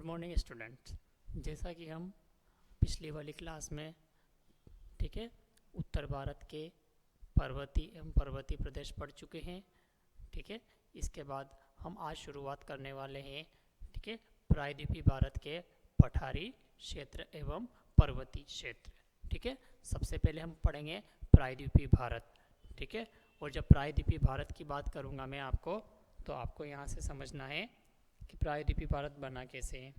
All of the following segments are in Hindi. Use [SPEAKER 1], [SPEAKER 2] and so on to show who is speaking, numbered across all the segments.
[SPEAKER 1] Morning students. जैसा कि हम पिछली वाली क्लास में ठीक है उत्तर भारत के पर्वतीय एवं पर्वतीय प्रदेश पढ़ चुके हैं। ठीक है, इसके बाद हम आज शुरुआत करने वाले हैं ठीक है प्रायद्वीपीय भारत के पठारी क्षेत्र एवं पर्वतीय क्षेत्र। ठीक है, सबसे पहले हम पढ़ेंगे प्रायद्वीपीय भारत। ठीक है, और जब प्रायद्वीपीय भारत की बात करूँगा मैं आपको, तो आपको यहाँ से समझना है कि प्रायद्वीपीय भारत बना कैसे है।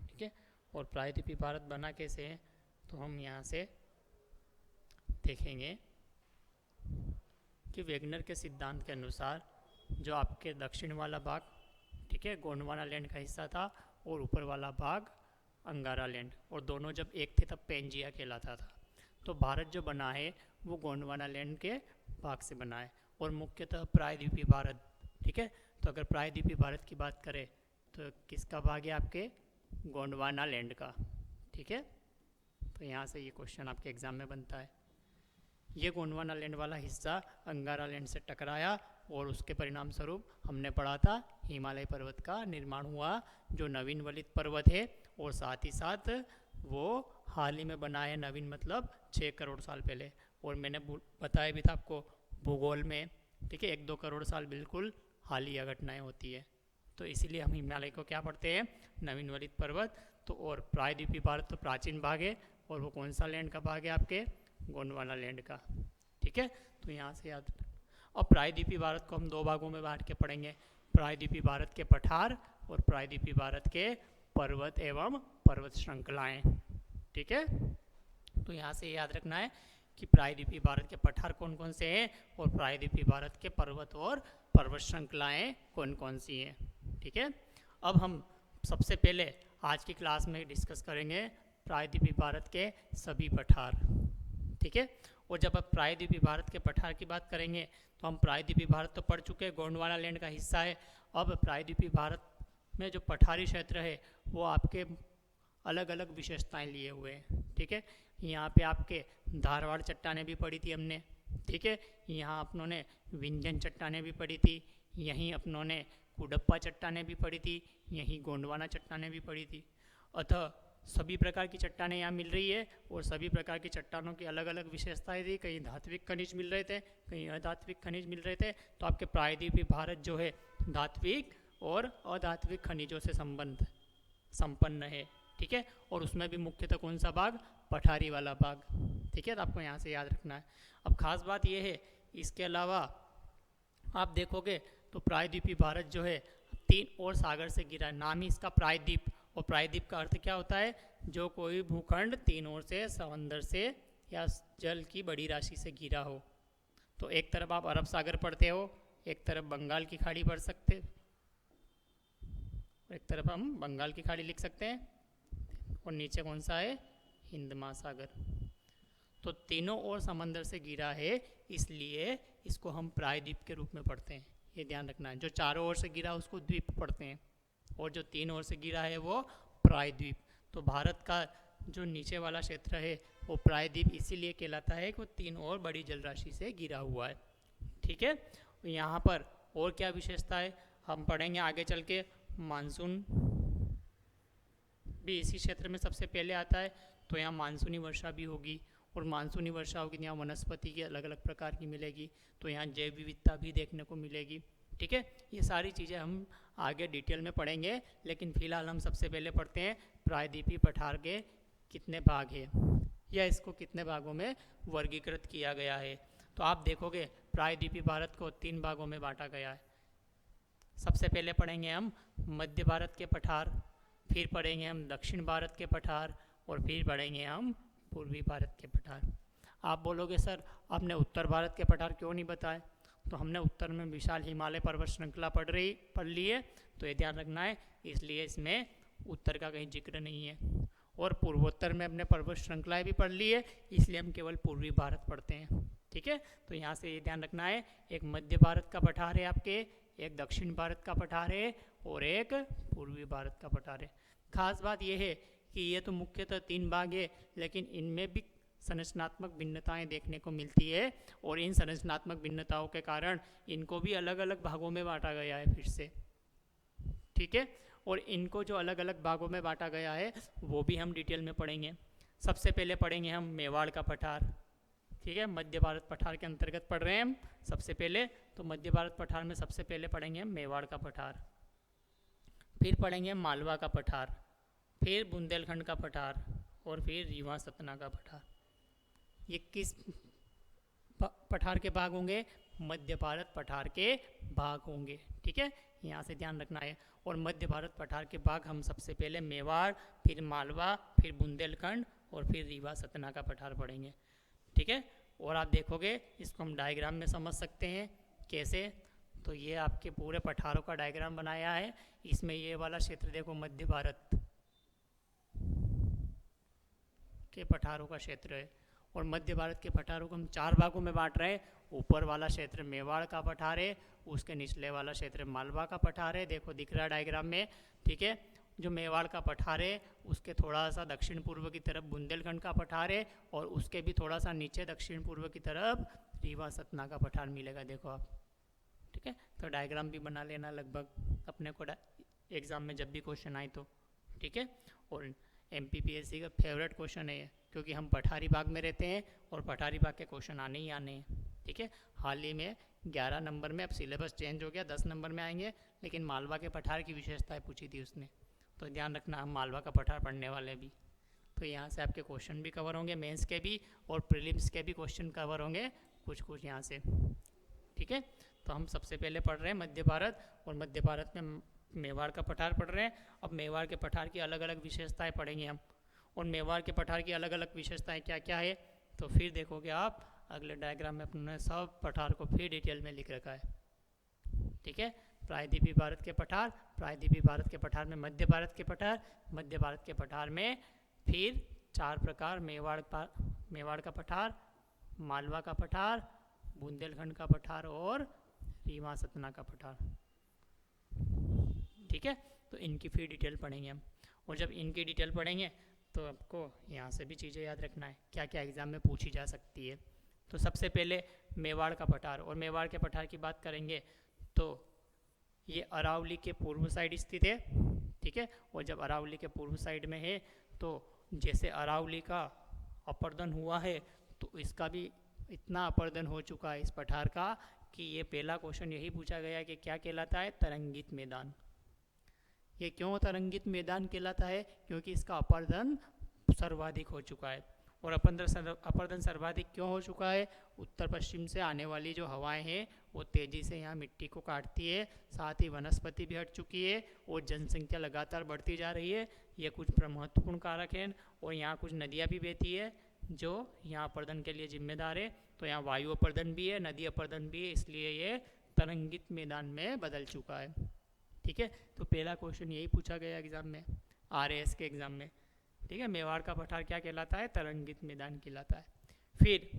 [SPEAKER 1] ठीक है, और प्रायद्वीपीय भारत बना कैसे है तो हम यहाँ से देखेंगे कि वेगनर के सिद्धांत के अनुसार जो आपके दक्षिण वाला भाग ठीक है गोंडवाना लैंड का हिस्सा था और ऊपर वाला भाग अंगारा लैंड, और दोनों जब एक थे तब पेंजिया कहलाता था। तो भारत जो बना है वो गोंडवाना लैंड के भाग से बना है और मुख्यतः प्रायद्वीपीय भारत। ठीक है, तो अगर प्रायद्वीपीय भारत की बात करें तो किसका भाग है? आपके गोंडवाना लैंड का। ठीक है, तो यहाँ से ये क्वेश्चन आपके एग्जाम में बनता है। ये गोंडवाना लैंड वाला हिस्सा अंगारा लैंड से टकराया और उसके परिणाम स्वरूप हमने पढ़ा था हिमालय पर्वत का निर्माण हुआ, जो नवीन वलित पर्वत है, और साथ ही साथ वो हाल ही में बना है। नवीन मतलब 6 करोड़ साल पहले, और मैंने बताया भी था आपको भूगोल में। ठीक है, 1-2 करोड़ साल बिल्कुल हालिया घटनाएं होती है, तो इसीलिए हम हिमालय को क्या पढ़ते हैं? नवीन वलित पर्वत। तो और प्रायद्वीपीय भारत तो प्राचीन भाग है, और वो कौन सा लैंड का भाग है? आपके गोंडवाना लैंड का। ठीक है, तो यहाँ से याद। और प्रायद्वीपीय भारत को हम 2 भागों में बांट के पढ़ेंगे, प्रायद्वीपीय भारत के पठार और प्रायद्वीपीय भारत के पर्वत एवं पर्वत श्रृंखलाएँ। ठीक है, तो यहाँ से याद रखना है कि प्रायद्वीपीय भारत के पठार कौन कौन से हैं और प्रायद्वीपीय भारत के पर्वत और पर्वत श्रृंखलाएँ कौन कौन सी हैं। ठीक है, अब हम सबसे पहले आज की क्लास में डिस्कस करेंगे प्रायद्वीपीय भारत के सभी पठार। ठीक है, और जब आप प्रायद्वीपीय भारत के पठार की बात करेंगे तो हम प्रायद्वीपीय भारत तो पढ़ चुके हैं, गोंडवाना लैंड का हिस्सा है। अब प्रायद्वीपीय भारत में जो पठारी क्षेत्र है वो आपके अलग अलग विशेषताएं लिए हुए हैं। ठीक है, यहाँ पे आपके धारवाड़ चट्टानें भी पढ़ी थी हमने। ठीक है, यहाँ अपनों ने विंध्यन चट्टानें भी पढ़ी थी, यहीं अपनों ने कुडप्पा चट्टानें भी पढ़ी थी, यहीं गोंडवाना चट्टानें भी पढ़ी थी। अतः सभी प्रकार की चट्टानें यहाँ मिल रही है, और सभी प्रकार की चट्टानों की अलग अलग विशेषताएं थी। कहीं धात्विक खनिज मिल रहे थे, कहीं अधात्विक खनिज मिल रहे थे। तो आपके प्रायद्वीपीय भारत जो है धात्विक और अधात्विक खनिजों से संपन्न है। ठीक है, और उसमें भी मुख्यतः कौन सा भाग? पठारी वाला भाग। ठीक है, तो आपको यहाँ से याद रखना है। अब खास बात यह है, इसके अलावा आप देखोगे तो प्रायद्वीपीय भारत जो है 3 और सागर से घिरा है। नाम ही इसका प्रायद्वीप, और प्रायद्वीप का अर्थ क्या होता है? जो कोई भूखंड 3 ओर से समंदर से या जल की बड़ी राशि से घिरा हो। तो एक तरफ आप अरब सागर पढ़ते हो, एक तरफ बंगाल की खाड़ी पढ़ सकते, एक तरफ हम बंगाल की खाड़ी लिख सकते हैं, और नीचे कौन सा है? हिंद महासागर। तो तीनों ओर समंदर से घिरा है, इसलिए इसको हम प्रायद्वीप के रूप में पढ़ते हैं। ये ध्यान रखना है, जो चारों ओर से घिरा उसको द्वीप पढ़ते हैं, और जो 3 ओर से घिरा है वो प्रायद्वीप। तो भारत का जो नीचे वाला क्षेत्र है वो प्रायद्वीप इसीलिए कहलाता है कि वो 3 और बड़ी जल राशि से घिरा हुआ है। ठीक है, यहाँ पर और क्या विशेषता है हम पढ़ेंगे आगे चल के। मानसून भी इसी क्षेत्र में सबसे पहले आता है, तो यहाँ मानसूनी वर्षा भी होगी, और मानसूनी वर्षा होगी तो यहाँ वनस्पति की अलग अलग प्रकार की मिलेगी, तो यहाँ जैव विविधता भी देखने को मिलेगी। ठीक है, ये सारी चीज़ें हम आगे डिटेल में पढ़ेंगे, लेकिन फिलहाल हम सबसे पहले पढ़ते हैं प्रायद्वीपीय पठार के कितने भाग हैं या इसको कितने भागों में वर्गीकृत किया गया है। तो आप देखोगे प्रायद्वीपीय भारत को 3 भागों में बांटा गया है। सबसे पहले पढ़ेंगे हम मध्य भारत के पठार, फिर पढ़ेंगे हम दक्षिण भारत के पठार, और फिर पढ़ेंगे हम पूर्वी भारत के पठार। आप बोलोगे सर आपने उत्तर भारत के पठार क्यों नहीं बताए? तो हमने उत्तर में विशाल हिमालय पर्वत श्रृंखला पढ़ ली है, तो ये ध्यान रखना है, इसलिए इसमें उत्तर का कहीं जिक्र नहीं है। और पूर्वोत्तर में हमने पर्वत श्रृंखलाएँ भी पढ़ ली है, इसलिए हम केवल पूर्वी भारत पढ़ते हैं। ठीक है, तो यहाँ से ये ध्यान रखना है, एक मध्य भारत का पठार है आपके, एक दक्षिण भारत का पठार है, और एक पूर्वी भारत का पठार है। खास बात यह है कि ये तो मुख्यतः 3 भाग है, लेकिन इनमें भी संरचनात्मक भिन्नताएं देखने को मिलती है, और इन संरचनात्मक भिन्नताओं के कारण इनको भी अलग अलग भागों में बांटा गया है फिर से। ठीक है, और इनको जो अलग अलग भागों में बांटा गया है वो भी हम डिटेल में पढ़ेंगे। सबसे पहले पढ़ेंगे हम मेवाड़ का पठार, ठीक है, मध्य भारत पठार के अंतर्गत पढ़ रहे हैं हम सबसे पहले। तो मध्य भारत पठार में सबसे पहले पढ़ेंगे हम मेवाड़ का पठार, फिर पढ़ेंगे मालवा का पठार, फिर बुंदेलखंड का पठार और फिर रीवा सतना का पठार। ये किस पठार के भाग होंगे? मध्य भारत पठार के भाग होंगे, ठीक है, यहाँ से ध्यान रखना है। और मध्य भारत पठार के भाग हम सबसे पहले मेवाड़, फिर मालवा, फिर बुंदेलखंड और फिर रीवा सतना का पठार पढ़ेंगे, ठीक है। और आप देखोगे इसको हम डायग्राम में समझ सकते हैं कैसे। तो ये आपके पूरे पठारों का डायग्राम बनाया है। इसमें ये वाला क्षेत्र देखो मध्य भारत के पठारों का क्षेत्र है। और मध्य भारत के पठारों को हम 4 भागों में बांट रहे हैं। ऊपर वाला क्षेत्र मेवाड़ का पठार है, उसके निचले वाला क्षेत्र मालवा का पठार है, देखो दिख रहा है डायग्राम में, ठीक है। जो मेवाड़ का पठार है उसके थोड़ा सा दक्षिण पूर्व की तरफ बुंदेलखंड का पठार है और उसके भी थोड़ा सा नीचे दक्षिण पूर्व की तरफ रीवा सतना का पठार मिलेगा, देखो आप, ठीक है। तो डायग्राम भी बना लेना लगभग अपने को एग्ज़ाम में जब भी क्वेश्चन आए तो, ठीक है। और MPPSC का फेवरेट क्वेश्चन है ये, क्योंकि हम पठारी भाग में रहते हैं और पठारी भाग के क्वेश्चन आने ही आने हैं, ठीक है। हाल ही में 11 नंबर में, अब सिलेबस चेंज हो गया, 10 नंबर में आएंगे, लेकिन मालवा के पठार की विशेषताएं पूछी थी उसने, तो ध्यान रखना हम मालवा का पठार पढ़ने वाले भी। तो यहाँ से आपके क्वेश्चन भी कवर होंगे, मेंस के भी और प्रीलिम्स के भी क्वेश्चन कवर होंगे कुछ कुछ यहाँ से, ठीक है। तो हम सबसे पहले पढ़ रहे हैं मध्य भारत, और मध्य भारत में मेवाड़ का पठार पढ़ रहे हैं। अब मेवाड़ के पठार की अलग अलग विशेषताएं पढ़ेंगे हम, और मेवाड़ के पठार की अलग अलग विशेषताएं क्या क्या है तो फिर देखोगे आप अगले डायग्राम में अपने सब पठार को फिर डिटेल में लिख रखा है, ठीक है। प्रायद्वीपीय भारत के पठार, प्रायद्वीपीय भारत के पठार में मध्य भारत के पठार, मध्य भारत के पठार में फिर 4 प्रकार, मेवाड़ का पठार, मालवा का पठार, बुंदेलखंड का पठार और रीवा सतना का पठार, ठीक है। तो इनकी फिर डिटेल पढ़ेंगे हम, और जब इनकी डिटेल पढ़ेंगे तो आपको यहाँ से भी चीज़ें याद रखना है क्या क्या एग्ज़ाम में पूछी जा सकती है। तो सबसे पहले मेवाड़ का पठार, और मेवाड़ के पठार की बात करेंगे तो ये अरावली के पूर्व साइड स्थित है, ठीक है। और जब अरावली के पूर्व साइड में है तो जैसे अरावली का अपर्दन हुआ है तो इसका भी इतना अपर्दन हो चुका है इस पठार का कि ये पहला क्वेश्चन यही पूछा गया कि क्या कहलाता है? तरंगित मैदान। ये क्यों तरंगित मैदान कहलाता है? क्योंकि इसका अपर्दन सर्वाधिक हो चुका है। और अपर्दन सर्वाधिक क्यों हो चुका है? उत्तर पश्चिम से आने वाली जो हवाएं हैं वो तेज़ी से यहाँ मिट्टी को काटती है, साथ ही वनस्पति भी हट चुकी है और जनसंख्या लगातार बढ़ती जा रही है। ये कुछ महत्वपूर्ण कारक हैं, और यहाँ कुछ नदियाँ भी बहती है जो यहाँ अपर्दन के लिए जिम्मेदार है। तो यहाँ वायु अपर्दन भी है, नदी अपर्दन भी है, इसलिए ये तरंगित मैदान में बदल चुका है, ठीक है। तो पहला क्वेश्चन यही पूछा गया एग्जाम में, RAS के एग्ज़ाम में, ठीक है। मेवाड़ का पठार क्या कहलाता है? तरंगित मैदान कहलाता है। फिर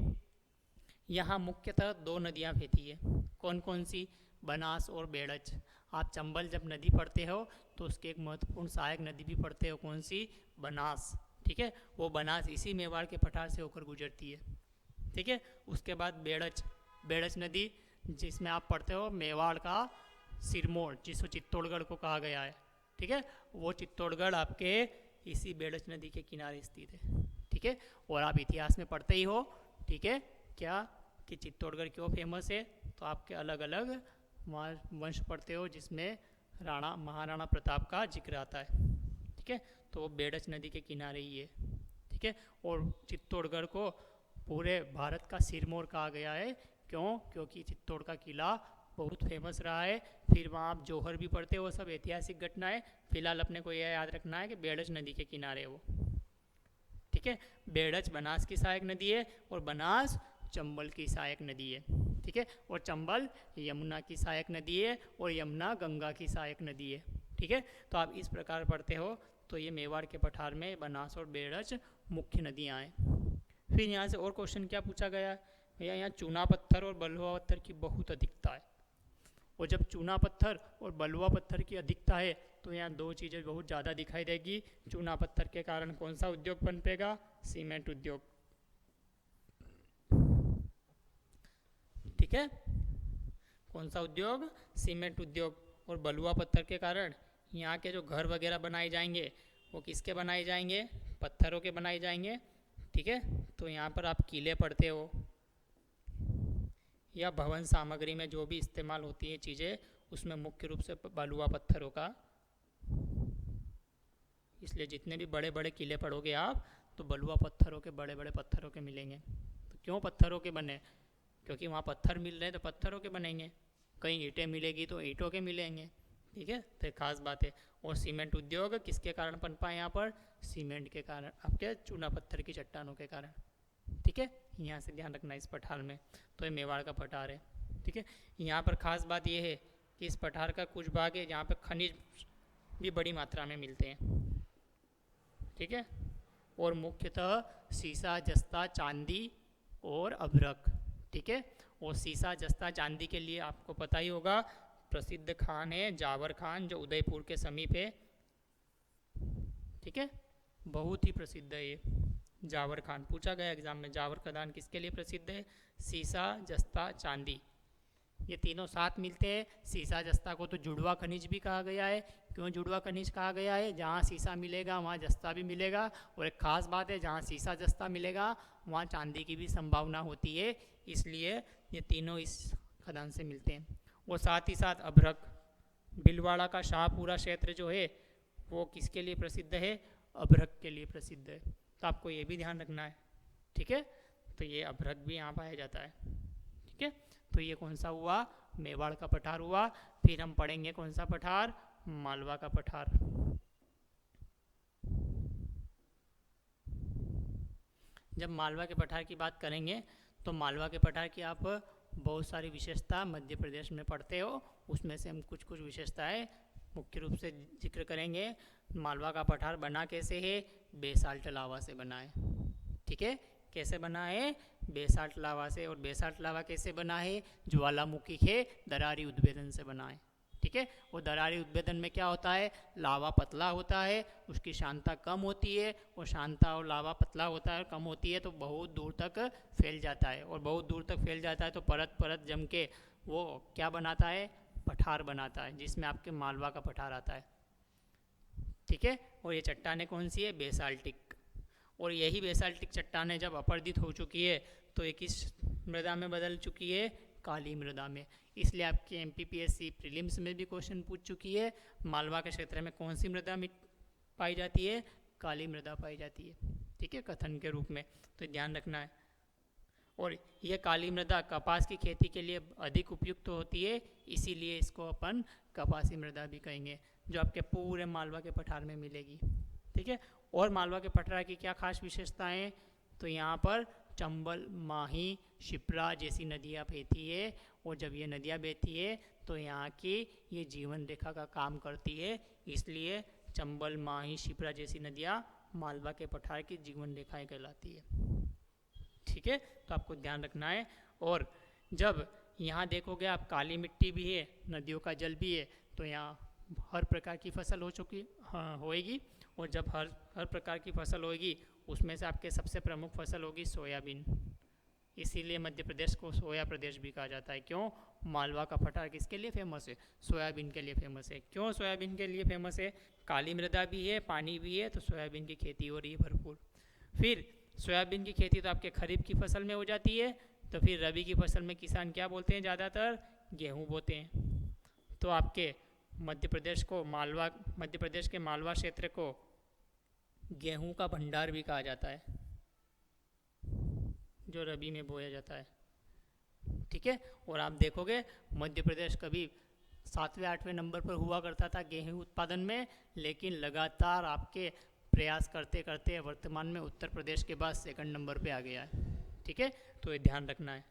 [SPEAKER 1] यहाँ मुख्यतः 2 नदियाँ बहती है, कौन कौन सी? बनास और बेड़च। आप चंबल जब नदी पढ़ते हो तो उसकी एक महत्वपूर्ण सहायक नदी भी पढ़ते हो, कौन सी? बनास, ठीक है। वो बनास इसी मेवाड़ के पठार से होकर गुजरती है, ठीक है। उसके बाद बेड़च नदी जिसमें आप पढ़ते हो मेवाड़ का सिरमौर, जिसको चित्तौड़गढ़ को कहा गया है, ठीक है। वो चित्तौड़गढ़ आपके इसी बेड़च नदी के किनारे स्थित है, ठीक है। और आप इतिहास में पढ़ते ही हो, ठीक है, क्या कि चित्तौड़गढ़ क्यों फेमस है, तो आपके अलग अलग वंश पढ़ते हो जिसमें महाराणा प्रताप का जिक्र आता है, ठीक है। तो वो बेड़च नदी के किनारे ही है, ठीक है। और चित्तौड़गढ़ को पूरे भारत का सिरमौर कहा गया है, क्यों? क्योंकि चित्तौड़ का किला बहुत फेमस रहा है। फिर वहाँ आप जौहर भी पढ़ते हो, सब ऐतिहासिक घटना है। फिलहाल अपने को यह याद रखना है कि बेड़च नदी के किनारे है वो, ठीक है। बेड़च बनास की सहायक नदी है और बनास चंबल की सहायक नदी है, ठीक है। और चंबल यमुना की सहायक नदी है और यमुना गंगा की सहायक नदी है, ठीक है। तो आप इस प्रकार पढ़ते हो। तो ये मेवाड़ के पठार में बनास और बेड़च मुख्य नदियाँ हैं। फिर यहाँ से और क्वेश्चन क्या पूछा गया है? भैया यहाँ चूना पत्थर और बलुआ पत्थर की बहुत अधिकता है, और जब चूना पत्थर और बलुआ पत्थर की अधिकता है तो यहाँ 2 चीज़ें बहुत ज़्यादा दिखाई देगी। चूना पत्थर के कारण कौन सा उद्योग पनपेगा? सीमेंट उद्योग, ठीक है। कौन सा उद्योग? सीमेंट उद्योग। और बलुआ पत्थर के कारण यहाँ के जो घर वगैरह बनाए जाएंगे वो किसके बनाए जाएंगे? पत्थरों के बनाए जाएंगे। ठीक है, तो यहाँ पर आप किले पढ़ते हो या भवन सामग्री में जो भी इस्तेमाल होती है चीज़ें, उसमें मुख्य रूप से बलुआ पत्थरों का, इसलिए जितने भी बड़े बड़े किले पढ़ोगे आप तो बलुआ पत्थरों के, बड़े बड़े पत्थरों के मिलेंगे। तो क्यों पत्थरों के बने? क्योंकि वहाँ पत्थर मिल रहे हैं तो पत्थरों के बनेंगे। कहीं ईंटें मिलेगी तो ईंटों के मिलेंगे। ठीक है, तो खास बात है। और सीमेंट उद्योग किसके कारण पनपा यहाँ पर? सीमेंट के कारण, आपके चूना पत्थर की चट्टानों के कारण। ठीक है, यहाँ से ध्यान रखना इस पठार में। तो ये मेवाड़ का पठार है। ठीक है, यहाँ पर खास बात यह है कि इस पठार का कुछ भाग है जहाँ पर खनिज भी बड़ी मात्रा में मिलते हैं। ठीक है, और मुख्यतः सीसा, जस्ता, चांदी और अभ्रक। ठीक है, और सीसा, जस्ता, चांदी के लिए आपको पता ही होगा प्रसिद्ध खान है जावर खान, जो उदयपुर के समीप है। ठीक है, बहुत ही प्रसिद्ध है ये जावर खान, पूछा गया एग्जाम में। जावर खदान किसके लिए प्रसिद्ध है? सीसा, जस्ता, चांदी, ये तीनों साथ मिलते हैं। सीसा जस्ता को तो जुड़वा खनिज भी कहा गया है। क्यों जुड़वा खनिज कहा गया है? जहाँ सीसा मिलेगा वहाँ जस्ता भी मिलेगा, और एक खास बात है, जहाँ सीसा जस्ता मिलेगा वहाँ चांदी की भी संभावना होती है, इसलिए ये तीनों इस खदान से मिलते हैं। और साथ ही साथ अभ्रक, भीलवाड़ा का शाहपुरा क्षेत्र जो है वो किसके लिए प्रसिद्ध है? अभ्रक के लिए प्रसिद्ध है। तो आपको ये भी ध्यान रखना है। ठीक है, तो ये अभ्रक भी यहाँ पाया जाता है। ठीक है, तो ये कौन सा हुआ? मेवाड़ का पठार हुआ। फिर हम पढ़ेंगे कौन सा पठार? मालवा का पठार। जब मालवा के पठार की बात करेंगे तो मालवा के पठार की आप बहुत सारी विशेषता मध्य प्रदेश में पढ़ते हो, उसमें से हम कुछ कुछ विशेषताएं मुख्य रूप से जिक्र करेंगे। मालवा का पठार बना कैसे है? बेसाल्ट लावा से बना है। ठीक है, कैसे बना है? बेसाल्ट लावा से। और बेसाल्ट लावा कैसे बना है? ज्वालामुखी के दरारी उद्भेदन से बना है। ठीक है, वो दरारी उद्भेदन में क्या होता है? लावा पतला होता है, उसकी शांता कम होती है, और शांता और लावा पतला होता है, कम होती है तो बहुत दूर तक फैल जाता है, और बहुत दूर तक फैल जाता है तो परत परत जम के वो क्या बनाता है? पठार बनाता है, जिसमें आपके मालवा का पठार आता है। ठीक है, और ये चट्टानें कौन सी है? बेसाल्टिक। और यही बेसाल्टिक चट्टानें जब अपर्दित हो चुकी है तो ये किस मृदा में बदल चुकी है? काली मृदा में। इसलिए आपके एमपीपीएससी प्रीलिम्स में भी क्वेश्चन पूछ चुकी है, मालवा के क्षेत्र में कौन सी मृदा पाई जाती है? काली मृदा पाई जाती है। ठीक है, कथन के रूप में, तो ध्यान रखना है। और यह काली मृदा कपास की खेती के लिए अधिक उपयुक्त होती है, इसीलिए इसको अपन कपासी मृदा भी कहेंगे, जो आपके पूरे मालवा के पठार में मिलेगी। ठीक है, और मालवा के पठार की क्या खास विशेषताएं? तो यहाँ पर चंबल, माही, शिप्रा जैसी नदियाँ बहती है, और जब ये नदियाँ बहती है तो यहाँ की ये जीवन रेखा का काम करती है, इसलिए चंबल, माही, शिप्रा जैसी नदियाँ मालवा के पठार की जीवन रेखाएं कहलाती है। ठीक है, तो आपको ध्यान रखना है। और जब यहाँ देखोगे आप काली मिट्टी भी है, नदियों का जल भी है, तो यहाँ हर प्रकार की फसल हो चुकी होएगी। और जब हर प्रकार की फसल होएगी उसमें से आपके सबसे प्रमुख फसल होगी सोयाबीन, इसीलिए मध्य प्रदेश को सोया प्रदेश भी कहा जाता है। क्यों? मालवा का पठार किसके लिए फेमस है? सोयाबीन के लिए फेमस है। क्यों सोयाबीन के लिए फेमस है? काली मृदा भी है, पानी भी है, तो सोयाबीन की खेती हो रही है भरपूर। फिर सोयाबीन की खेती तो आपके खरीफ की फसल में हो जाती है, तो फिर रबी की फसल में किसान क्या बोलते हैं? ज़्यादातर गेहूँ बोते हैं। तो आपके मध्य प्रदेश के मालवा क्षेत्र को गेहूं का भंडार भी कहा जाता है, जो रबी में बोया जाता है। ठीक है, और आप देखोगे मध्य प्रदेश कभी 7वें 8वें नंबर पर हुआ करता था गेहूं उत्पादन में, लेकिन लगातार आपके प्रयास करते करते वर्तमान में उत्तर प्रदेश के बाद 2nd नंबर पे आ गया है। ठीक है, तो ये ध्यान रखना है।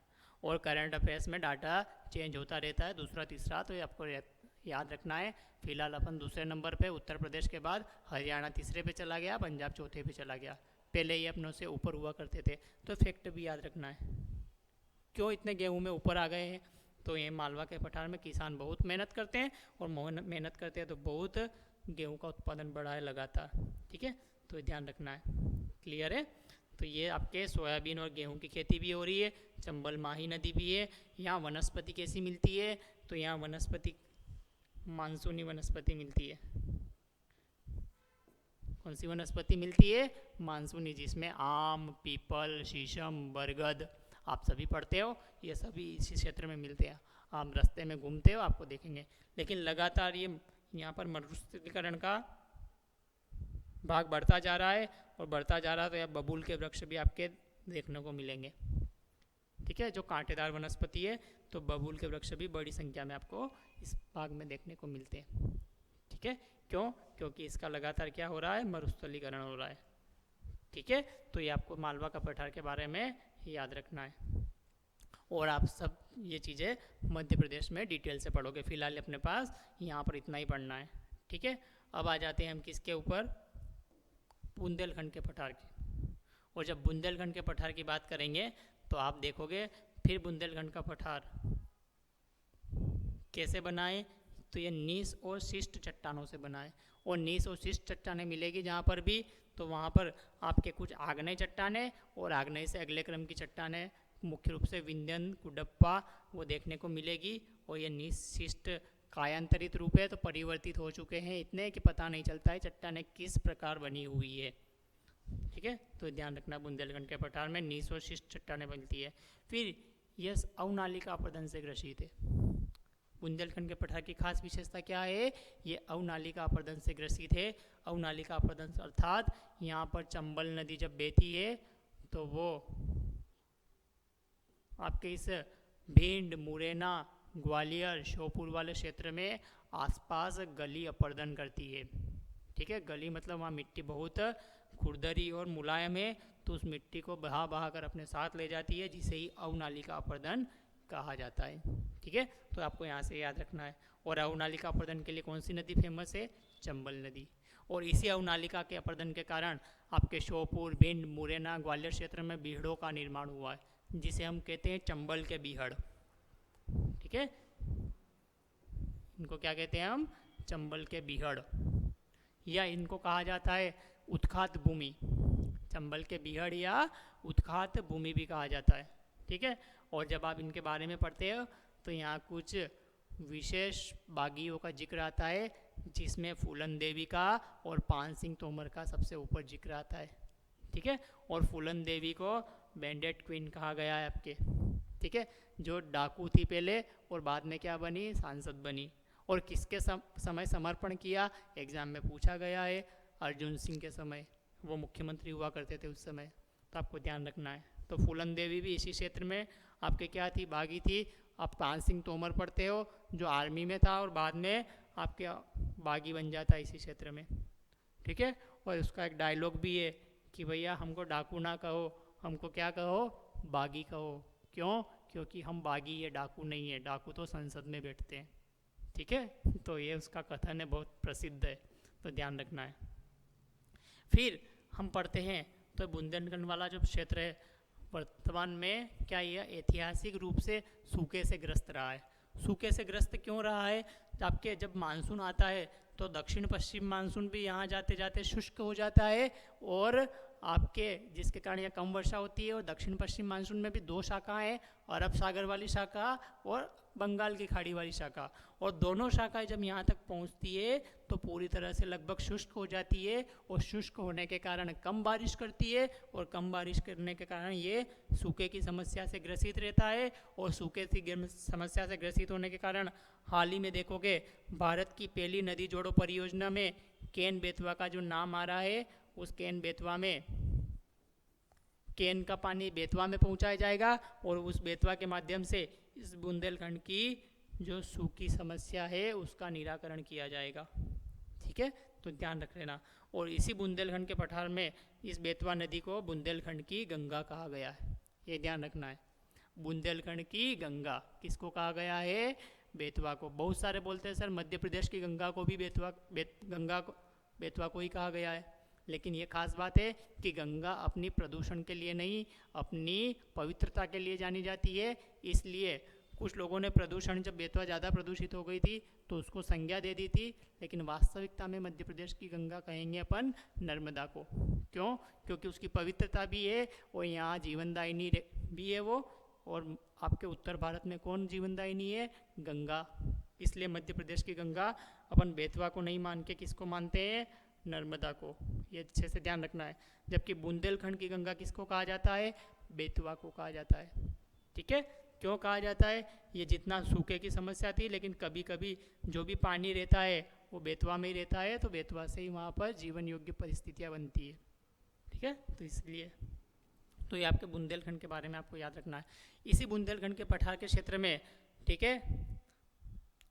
[SPEAKER 1] और करंट अफेयर्स में डाटा चेंज होता रहता है, दूसरा तीसरा, तो ये आपको याद रखना है। फिलहाल अपन 2 नंबर पे, उत्तर प्रदेश के बाद हरियाणा 3 पे चला गया, पंजाब 4 पे चला गया। पहले ये अपनों से ऊपर हुआ करते थे, तो फैक्ट भी याद रखना है। क्यों इतने गेहूं में ऊपर आ गए हैं? तो ये मालवा के पठार में किसान बहुत मेहनत करते हैं, और मेहनत करते हैं तो बहुत गेहूं का उत्पादन बढ़ा है लगातार। ठीक है, तो ध्यान रखना है। क्लियर है? तो ये आपके सोयाबीन और गेहूं की खेती भी हो रही है। चंबल, माही नदी भी है। यहाँ वनस्पति कैसी मिलती है? तो यहाँ मानसूनी वनस्पति मिलती है। कौन सी वनस्पति मिलती है? मानसूनी, जिसमें आम, पीपल, शीशम, बरगद आप सभी पढ़ते हो, ये सभी इसी क्षेत्र में मिलते हैं। आप रास्ते में घूमते हो आपको देखेंगे। लेकिन लगातार ये यहाँ पर मरुस्थलीकरण का भाग बढ़ता जा रहा है और बढ़ता जा रहा है, तो यह बबूल के वृक्ष भी आपके देखने को मिलेंगे। ठीक है, जो कांटेदार वनस्पति है, तो बबूल के वृक्ष भी बड़ी संख्या में आपको इस भाग में देखने को मिलते हैं। ठीक है, क्यों? क्योंकि इसका लगातार क्या हो रहा है? मरुस्थलीकरण हो रहा है। ठीक है, तो ये आपको मालवा का पठार के बारे में याद रखना है और आप सब ये चीज़ें मध्य प्रदेश में डिटेल से पढ़ोगे। फिलहाल अपने पास यहाँ पर इतना ही पढ़ना है। ठीक है, अब आ जाते हैं हम किसके ऊपर? बुंदेलखंड के पठार की। और जब बुंदेलखंड के पठार की बात करेंगे तो आप देखोगे फिर बुंदेलखंड का पठार कैसे बनाए, तो ये नीस और शिष्ट चट्टानों से बनाए। और नीस और शिष्ट चट्टानें मिलेगी जहाँ पर भी, तो वहाँ पर आपके कुछ आग्नेय चट्टानें और आग्नेय से अगले क्रम की चट्टानें, मुख्य रूप से विंध्यन, कुडप्पा, वो देखने को मिलेगी। और ये नीस शिष्ट कायांतरित रूप है, तो परिवर्तित हो चुके हैं इतने कि पता नहीं चलता है चट्टानें किस प्रकार बनी हुई है। ठीक है, तो ध्यान रखना, बुंदेलखंड के पठार में नीस और शिष्ट चट्टानें बनती है। फिर यह अवनालिका अपरदन से ग्रसित है। बुंदेलखंड के पठार की खास विशेषता क्या है? ये अवनालिका अपरदन से ग्रसित है। अवनालिका अपरदन अर्थात यहाँ पर चंबल नदी जब बहती है तो वो आपके इस भिंड, मुरैना, ग्वालियर, श्योपुर वाले क्षेत्र में आसपास गली अपरदन करती है। ठीक है, गली मतलब वहाँ मिट्टी बहुत खुरदरी और मुलायम है, तो उस मिट्टी को बहा बहा कर अपने साथ ले जाती है, जिसे ही अवनालिका अपरदन कहा जाता है। ठीक है, तो आपको यहाँ से याद रखना है। और अवनालिका अपरदन के लिए कौन सी नदी फेमस है? चंबल नदी। और इसी अवनालिका के अपरदन के कारण आपके श्योपुर, भिंड, मुरैना, ग्वालियर क्षेत्र में बीहड़ों का निर्माण हुआ है, जिसे हम कहते हैं चंबल के बीहड़। ठीक है, इनको क्या कहते हैं हम? चंबल के बीहड़, या इनको कहा जाता है उत्खात भूमि। चंबल के बीहड़ या उत्खात भूमि भी कहा जाता है। ठीक है, और जब आप इनके बारे में पढ़ते हो तो यहाँ कुछ विशेष बागियों का जिक्र आता है, जिसमें फूलन देवी का और पान सिंह तोमर का सबसे ऊपर जिक्र आता है। ठीक है, और फूलन देवी को बैंडेड क्वीन कहा गया है आपके। ठीक है, जो डाकू थी पहले और बाद में क्या बनी? सांसद बनी। और किसके समय समर्पण किया? एग्जाम में पूछा गया है, अर्जुन सिंह के समय, वो मुख्यमंत्री हुआ करते थे उस समय, तो आपको ध्यान रखना है। तो फूलन देवी भी इसी क्षेत्र में आपके क्या थी? बागी थी। आप पान सिंह तोमर पढ़ते हो, जो आर्मी में था और बाद में आपके बागी बन जाता है इसी क्षेत्र में। ठीक है, और उसका एक डायलॉग भी है कि भैया हमको डाकू ना कहो, हमको क्या कहो? बागी कहो। क्यों? क्योंकि हम बागी है, डाकू नहीं है। डाकू तो संसद में बैठते हैं। ठीक है, तो ये उसका कथन है, बहुत प्रसिद्ध है, तो ध्यान रखना है। फिर हम पढ़ते हैं तो बुंदेलखंड वाला जो क्षेत्र है वर्तमान में क्या यह ऐतिहासिक रूप से सूखे से ग्रस्त रहा है। सूखे से ग्रस्त क्यों रहा है? आपके जब मानसून आता है तो दक्षिण पश्चिम मानसून भी यहाँ जाते जाते शुष्क हो जाता है, और आपके जिसके कारण यहाँ कम वर्षा होती है। और दक्षिण पश्चिम मानसून में भी दो शाखाएं हैं, अरब सागर वाली शाखा और बंगाल की खाड़ी वाली शाखा। और दोनों शाखाएं जब यहाँ तक पहुँचती है तो पूरी तरह से लगभग शुष्क हो जाती है, और शुष्क होने के कारण कम बारिश करती है, और कम बारिश करने के कारण ये सूखे की समस्या से ग्रसित रहता है। और सूखे की समस्या से ग्रसित होने के कारण हाल ही में देखोगे भारत की पहली नदी जोड़ो परियोजना में केन बेतवा का जो नाम आ रहा है, उस केन बेतवा में केन का पानी बेतवा में पहुंचाया जाएगा, और उस बेतवा के माध्यम से इस बुंदेलखंड की जो सूखी समस्या है उसका निराकरण किया जाएगा। ठीक है, तो ध्यान रख लेना। और इसी बुंदेलखंड के पठार में इस बेतवा नदी को बुंदेलखंड की गंगा कहा गया है, ये ध्यान रखना है। बुंदेलखंड की गंगा किसको कहा गया है? बेतवा को। बहुत सारे बोलते हैं सर मध्य प्रदेश की गंगा को भी बेतवा को ही कहा गया है, लेकिन ये खास बात है कि गंगा अपनी प्रदूषण के लिए नहीं, अपनी पवित्रता के लिए जानी जाती है। इसलिए कुछ लोगों ने प्रदूषण, जब बेतवा ज़्यादा प्रदूषित हो गई थी तो उसको संज्ञा दे दी थी, लेकिन वास्तविकता में मध्य प्रदेश की गंगा कहेंगे अपन नर्मदा को। क्यों? क्योंकि उसकी पवित्रता भी है और यहाँ जीवनदायिनी भी है वो। और आपके उत्तर भारत में कौन जीवनदायिनी है? गंगा। इसलिए मध्य प्रदेश की गंगा अपन बेतवा को नहीं मान के किसको मानते हैं, नर्मदा को। ये अच्छे से ध्यान रखना है। जबकि बुंदेलखंड की गंगा किसको कहा जाता है, बेतवा को कहा जाता है। ठीक है, क्यों कहा जाता है, ये जितना सूखे की समस्या थी, लेकिन कभी कभी जो भी पानी रहता है वो बेतवा में ही रहता है, तो बेतवा से ही वहाँ पर जीवन योग्य परिस्थितियाँ बनती है। ठीक है, तो इसलिए तो ये आपके बुंदेलखंड के बारे में आपको याद रखना है। इसी बुंदेलखंड के पठार के क्षेत्र में, ठीक है,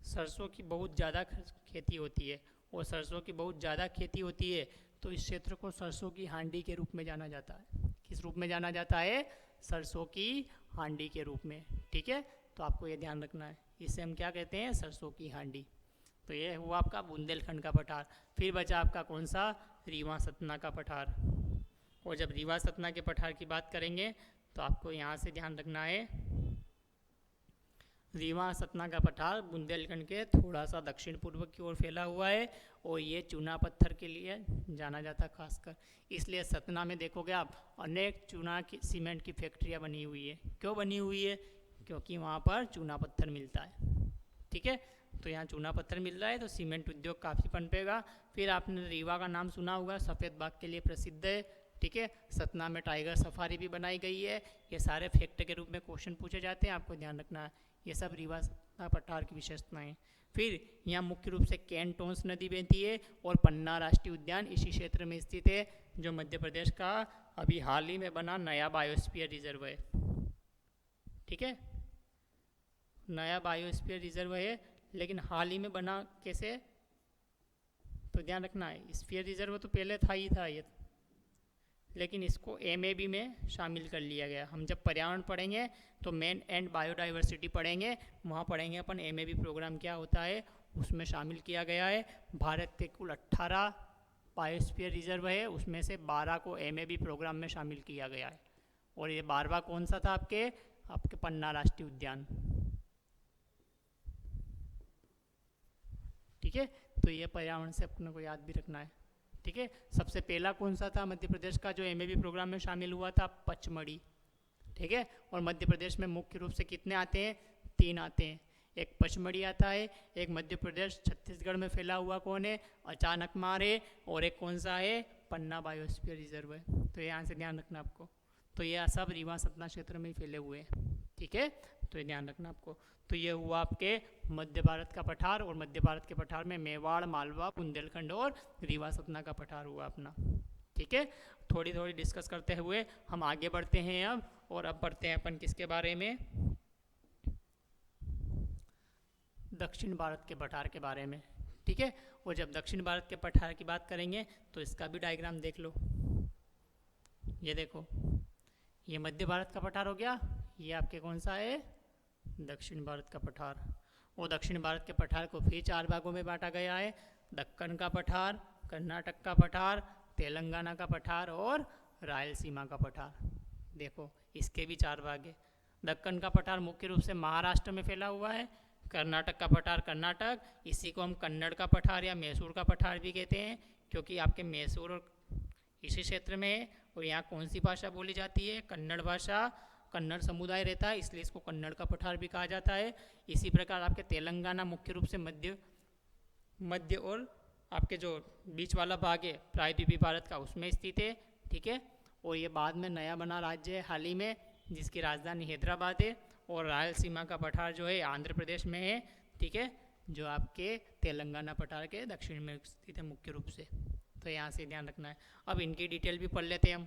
[SPEAKER 1] सरसों की बहुत ज़्यादा खेती होती है, और सरसों की बहुत ज़्यादा खेती होती है तो इस क्षेत्र को सरसों की हांडी के रूप में जाना जाता है। किस रूप में जाना जाता है, सरसों की हांडी के रूप में। ठीक है, तो आपको ये ध्यान रखना है, इसे हम क्या कहते हैं, सरसों की हांडी। तो ये हुआ आपका बुंदेलखंड का पठार। फिर बचा आपका कौन सा, रीवा सतना का पठार। और जब रीवा सतना के पठार की बात करेंगे तो आपको यहाँ से ध्यान रखना है, रीवा सतना का पठार बुंदेलखंड के थोड़ा सा दक्षिण पूर्व की ओर फैला हुआ है, और ये चूना पत्थर के लिए जाना जाता है खासकर। इसलिए सतना में देखोगे आप अनेक चूना की सीमेंट की फैक्ट्रियाँ बनी हुई है। क्यों बनी हुई है, क्योंकि वहाँ पर चूना पत्थर मिलता है। ठीक है, तो यहाँ चूना पत्थर मिल रहा है तो सीमेंट उद्योग काफ़ी पनपेगा। फिर आपने रीवा का नाम सुना होगा, सफ़ेद बाग के लिए प्रसिद्ध है। ठीक है, सतना में टाइगर सफारी भी बनाई गई है। ये सारे फैक्ट के रूप में क्वेश्चन पूछे जाते हैं, आपको ध्यान रखना है। ये सब रीवा सतना पठार की विशेषताएं। फिर यहाँ मुख्य रूप से कैंटोन्स नदी बहती है, और पन्ना राष्ट्रीय उद्यान इसी क्षेत्र में स्थित है, जो मध्य प्रदेश का अभी हाल ही में बना नया बायोस्फीयर रिजर्व है। ठीक है, नया बायोस्फीयर रिजर्व है, लेकिन हाल ही में बना कैसे, तो ध्यान रखना है, स्फीयर रिजर्व तो पहले था ही था ये, लेकिन इसको MAB में शामिल कर लिया गया। हम जब पर्यावरण पढ़ेंगे तो मेन एंड बायोडाइवर्सिटी पढ़ेंगे, वहाँ पढ़ेंगे अपन MAB प्रोग्राम क्या होता है, उसमें शामिल किया गया है। भारत के कुल 18 बायोस्फीयर रिजर्व है, उसमें से 12 को MAB प्रोग्राम में शामिल किया गया है। और ये 12वां कौन सा था, आपके पन्ना राष्ट्रीय उद्यान। ठीक है, तो ये पर्यावरण से अपने को याद भी रखना है। ठीक है, सबसे पहला कौन सा था मध्य प्रदेश का जो MAB प्रोग्राम में शामिल हुआ था, पचमढ़ी। ठीक है, और मध्य प्रदेश में मुख्य रूप से कितने आते हैं, 3 आते हैं। एक पचमढ़ी आता है, एक मध्य प्रदेश छत्तीसगढ़ में फैला हुआ कौन है, अचानकमार है, और एक कौन सा है, पन्ना बायोस्फीयर रिजर्व है। तो यहाँ से ध्यान रखना आपको। तो ये सब रीवा सतना क्षेत्र में ही फैले हुए हैं। ठीक है, तो ये ध्यान रखना आपको। तो ये हुआ आपके मध्य भारत का पठार, और मध्य भारत के पठार में मेवाड़, मालवा, बुंदेलखंड और रीवा सतना का पठार हुआ अपना। ठीक है, थोड़ी थोड़ी डिस्कस करते हुए हम आगे बढ़ते हैं अब, और अब बढ़ते हैं अपन किसके बारे में, दक्षिण भारत के पठार के बारे में। ठीक है, और जब दक्षिण भारत के पठार की बात करेंगे तो इसका भी डायग्राम देख लो। ये देखो, ये मध्य भारत का पठार हो गया, ये आपके कौन सा है, दक्षिण भारत का पठार। और दक्षिण भारत के पठार को फिर 4 भागों में बांटा गया है, दक्कन का पठार, कर्नाटक का पठार, तेलंगाना का पठार और रायलसीमा का पठार। देखो, इसके भी 4 भाग है। दक्कन का पठार मुख्य रूप से महाराष्ट्र में फैला हुआ है, कर्नाटक का पठार कर्नाटक, इसी को हम कन्नड़ का पठार या मैसूर का पठार भी कहते हैं, क्योंकि आपके मैसूर और इसी क्षेत्र में है। और यहाँ कौन सी भाषा बोली जाती है, कन्नड़ भाषा, कन्नड़ समुदाय रहता है, इसलिए इसको कन्नड़ का पठार भी कहा जाता है। इसी प्रकार आपके तेलंगाना मुख्य रूप से मध्य और आपके जो बीच वाला भाग है प्रायद्वीपीय भारत का, उसमें स्थित है। ठीक है, और ये बाद में नया बना राज्य है हाल ही में, जिसकी राजधानी हैदराबाद है। और रायलसीमा का पठार जो है आंध्र प्रदेश में है। ठीक है, जो आपके तेलंगाना पठार के दक्षिण में स्थित है मुख्य रूप से। तो यहाँ से ध्यान रखना है। अब इनकी डिटेल भी पढ़ लेते हैं हम,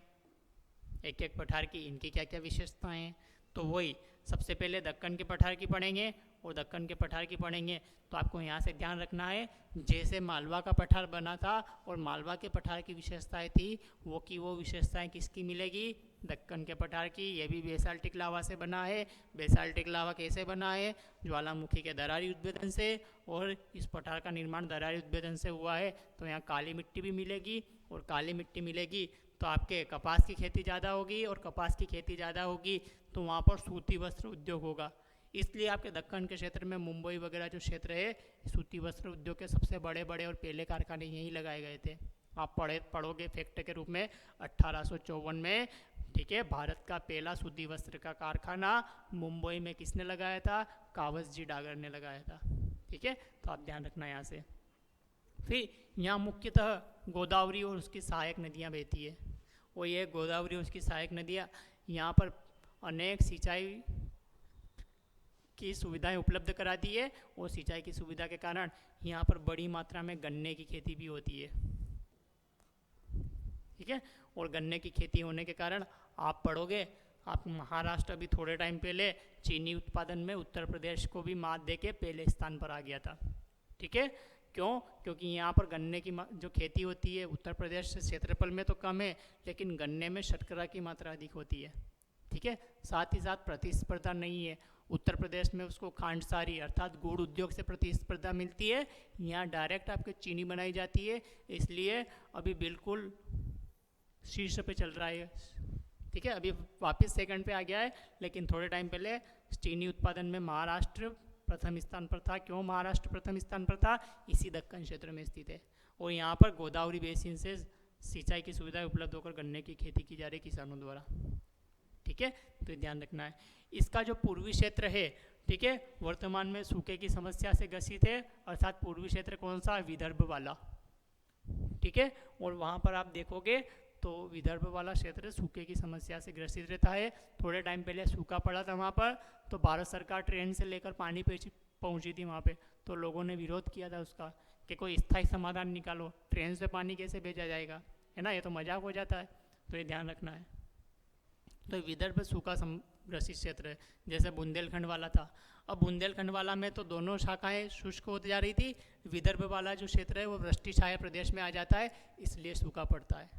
[SPEAKER 1] एक एक पठार की इनकी क्या क्या विशेषताएं हैं। तो वही सबसे पहले दक्कन के पठार की पढ़ेंगे, और दक्कन के पठार की पढ़ेंगे तो आपको यहाँ से ध्यान रखना है, जैसे मालवा का पठार बना था और मालवा के पठार की विशेषताएं थी, वो विशेषताएं किसकी मिलेगी, दक्कन के पठार की। ये भी बेसाल्टिक लावा से बना है। बेसाल्टिक लावा कैसे बना है, ज्वालामुखी के दरारी उद्भेदन से, और इस पठार का निर्माण दरारी उद्भेदन से हुआ है। तो यहाँ काली मिट्टी भी मिलेगी, और काली मिट्टी मिलेगी तो आपके कपास की खेती ज़्यादा होगी, और कपास की खेती ज़्यादा होगी तो वहाँ पर सूती वस्त्र उद्योग होगा। इसलिए आपके दक्कन के क्षेत्र में मुंबई वगैरह जो क्षेत्र है, सूती वस्त्र उद्योग के सबसे बड़े बड़े और पहले कारखाने यहीं लगाए गए थे। आप पढ़ोगे फैक्ट के रूप में 1854 में। ठीक है, भारत का पहला सूती वस्त्र का कारखाना मुंबई में किसने लगाया था, कावस जी डागर ने लगाया था। ठीक है, तो आप ध्यान रखना यहाँ से। फिर यहाँ मुख्यतः गोदावरी और उसकी सहायक नदियाँ बहती है, और ये गोदावरी और उसकी सहायक नदियाँ यहाँ पर अनेक सिंचाई की सुविधाएं उपलब्ध कराती है, और सिंचाई की सुविधा के कारण यहाँ पर बड़ी मात्रा में गन्ने की खेती भी होती है, ठीक है। और गन्ने की खेती होने के कारण आप पढ़ोगे, आप महाराष्ट्र अभी थोड़े टाइम पहले चीनी उत्पादन में उत्तर प्रदेश को भी मात दे के पहले स्थान पर आ गया था, ठीक है। क्यों? क्योंकि यहाँ पर गन्ने की जो खेती होती है उत्तर प्रदेश से क्षेत्रफल में तो कम है, लेकिन गन्ने में शर्करा की मात्रा अधिक होती है, ठीक है। साथ ही साथ प्रतिस्पर्धा नहीं है, उत्तर प्रदेश में उसको खांडसारी अर्थात गुड़ उद्योग से प्रतिस्पर्धा मिलती है, यहाँ डायरेक्ट आपके चीनी बनाई जाती है, इसलिए अभी बिल्कुल शीर्ष पे चल रहा है, ठीक है। अभी वापस सेकंड पे आ गया है, लेकिन थोड़े टाइम पहले चीनी उत्पादन में महाराष्ट्र प्रथम स्थान पर था। क्यों महाराष्ट्र प्रथम स्थान पर था? इसी दक्कन क्षेत्र में स्थित है, और यहाँ पर गोदावरी बेसिन से सिंचाई की सुविधाएं उपलब्ध होकर गन्ने की खेती की जा रही किसानों द्वारा, ठीक है। तो ध्यान रखना है। इसका जो पूर्वी क्षेत्र है, ठीक है, वर्तमान में सूखे की समस्या से ग्रसित है, अर्थात पूर्वी क्षेत्र कौन सा? विदर्भ वाला, ठीक है। और वहाँ पर आप देखोगे तो विदर्भ वाला क्षेत्र सूखे की समस्या से ग्रसित रहता है। थोड़े टाइम पहले सूखा पड़ा था वहाँ पर, तो भारत सरकार ट्रेन से लेकर पानी पहुँची थी वहाँ पे, तो लोगों ने विरोध किया था उसका कि कोई स्थायी समाधान निकालो, ट्रेन से पानी कैसे भेजा जाएगा, है ना, ये तो मजाक हो जाता है। तो ये ध्यान रखना है। तो विदर्भ सूखा ग्रसित क्षेत्र है, जैसे बुंदेलखंड वाला था। अब बुंदेलखंड वाला में तो दोनों शाखाएं शुष्क होती जा रही थी, विदर्भ वाला जो क्षेत्र है वो वृष्टिछाया प्रदेश में आ जाता है, इसलिए सूखा पड़ता है,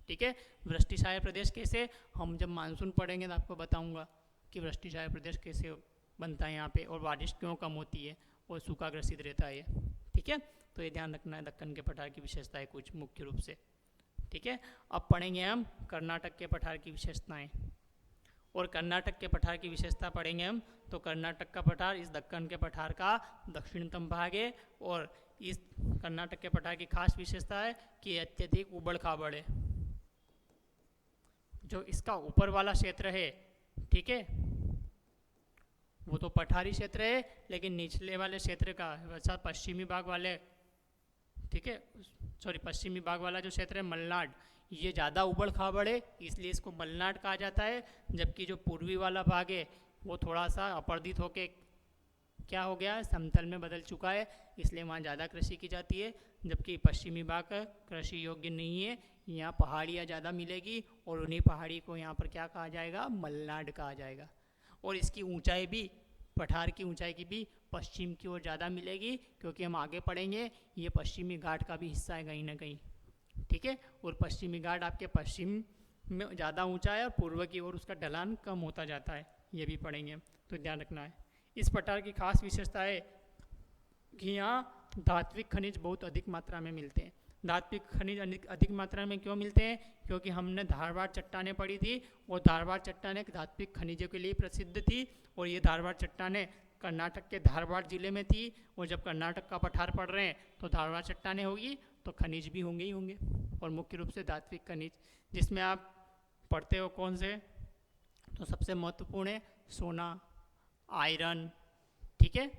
[SPEAKER 1] ठीक है। वृष्टिछाया प्रदेश कैसे? हम जब मानसून पढ़ेंगे तो आपको बताऊंगा कि वृष्टिछाया प्रदेश कैसे बनता है यहाँ पे, और बारिश क्यों कम होती है और सूखा ग्रसित रहता है, ठीक है। तो ये ध्यान रखना है दक्कन के पठार की विशेषताएं कुछ मुख्य रूप से, ठीक है। अब पढ़ेंगे हम कर्नाटक के पठार की विशेषताएं, और कर्नाटक के पठार की विशेषता पढ़ेंगे हम। तो कर्नाटक का पठार इस दक्कन के पठार का दक्षिणतम भाग है, और इस कर्नाटक के पठार की खास विशेषता है कि अत्यधिक उबड़ खाबड़ है। जो इसका ऊपर वाला क्षेत्र है, ठीक है, वो तो पठारी क्षेत्र है, लेकिन निचले वाले क्षेत्र का अर्थात पश्चिमी भाग वाले, ठीक है, सॉरी पश्चिमी भाग वाला जो क्षेत्र है मलनाड, ये ज़्यादा उबड़ खाबड़ है, इसलिए इसको मलनाड कहा जाता है। जबकि जो पूर्वी वाला भाग है वो थोड़ा सा अपरदित होके क्या हो गया, समतल में बदल चुका है, इसलिए वहाँ ज़्यादा कृषि की जाती है। जबकि पश्चिमी भाग कृषि योग्य नहीं है, यहाँ पहाड़ियाँ ज़्यादा मिलेगी, और उन्हीं पहाड़ी को यहाँ पर क्या कहा जाएगा? मलनाड कहा जाएगा। और इसकी ऊंचाई भी, पठार की ऊंचाई की भी पश्चिम की ओर ज़्यादा मिलेगी, क्योंकि हम आगे पढ़ेंगे ये पश्चिमी घाट का भी हिस्सा है कहीं ना कहीं, ठीक है। और पश्चिमी घाट आपके पश्चिम में ज़्यादा ऊंचा है, और पूर्व की ओर उसका ढलान कम होता जाता है, ये भी पढ़ेंगे, तो ध्यान रखना है। इस पठार की खास विशेषता है कि यहाँ धात्विक खनिज बहुत अधिक मात्रा में मिलते हैं। धात्विक खनिज अधिक मात्रा में क्यों मिलते हैं? क्योंकि हमने धारवाड़ चट्टानें पढ़ी थी, और धारवाड़ चट्टानें धात्विक खनिजों के लिए प्रसिद्ध थी, और ये धारवाड़ चट्टानें कर्नाटक के धारवाड़ जिले में थी। और जब कर्नाटक का पठार पढ़ रहे हैं तो धारवाड़ चट्टानें होगी, तो खनिज भी होंगे ही होंगे, और मुख्य रूप से धात्विक खनिज, जिसमें आप पढ़ते हो कौन से? तो सबसे महत्वपूर्ण है सोना, आयरन, ठीक है।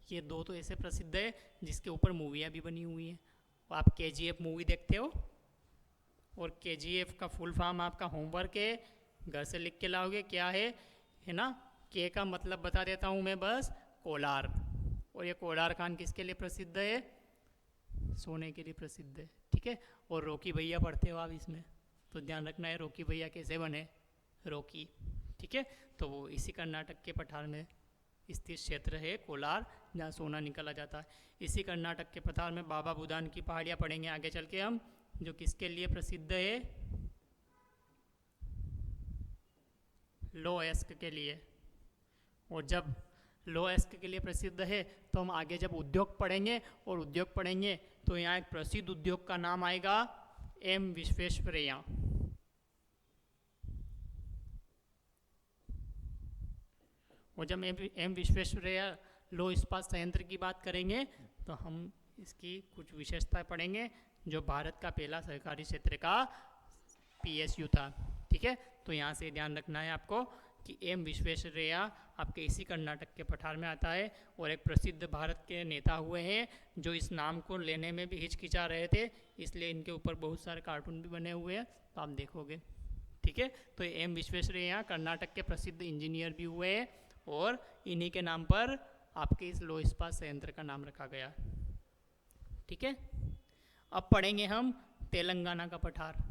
[SPEAKER 1] ये दो तो ऐसे प्रसिद्ध है जिसके ऊपर मूवियाँ भी बनी हुई हैं। आप KGF मूवी देखते हो, और KGF का फुल फॉर्म आपका होमवर्क है, घर से लिख के लाओगे क्या है ना। के का मतलब बता देता हूँ मैं बस, कोलार। और ये कोलार खान किसके लिए प्रसिद्ध है? सोने के लिए प्रसिद्ध है, ठीक है। और रॉकी भैया पढ़ते हो आप इसमें, तो ध्यान रखना है रॉकी भैया कैसे बने, रॉकी, ठीक है। तो वो इसी कर्नाटक के पठार में स्थित क्षेत्र है कोलार, जहाँ सोना निकाला जाता है। इसी कर्नाटक के पठार में बाबा बुदान की पहाड़ियाँ पढ़ेंगे आगे चल के हम, जो किसके लिए प्रसिद्ध है? लोएस्क के लिए। और जब लोएस्क के लिए प्रसिद्ध है, तो हम आगे जब उद्योग पढ़ेंगे, और उद्योग पढ़ेंगे तो यहाँ एक प्रसिद्ध उद्योग का नाम आएगा, M विश्वेश्वरैया। और जब M विश्वेश्वरैया लो इस्पात संयंत्र की बात करेंगे, तो हम इसकी कुछ विशेषताएं पढ़ेंगे, जो भारत का पहला सहकारी क्षेत्र का PSU था, ठीक है। तो यहाँ से ध्यान रखना है आपको कि एम विश्वेश्वरैया आपके इसी कर्नाटक के पठार में आता है और एक प्रसिद्ध भारत के नेता हुए हैं जो इस नाम को लेने में भी हिचकिचा रहे थे, इसलिए इनके ऊपर बहुत सारे कार्टून भी बने हुए हैं, तो आप देखोगे। ठीक है, तो एम विश्वेश्वरैया कर्नाटक के प्रसिद्ध इंजीनियर भी हुए हैं और इन्हीं के नाम पर आपके इस लोह इस्पात संयंत्र का नाम रखा गया। ठीक है, अब पढ़ेंगे हम तेलंगाना का पठार।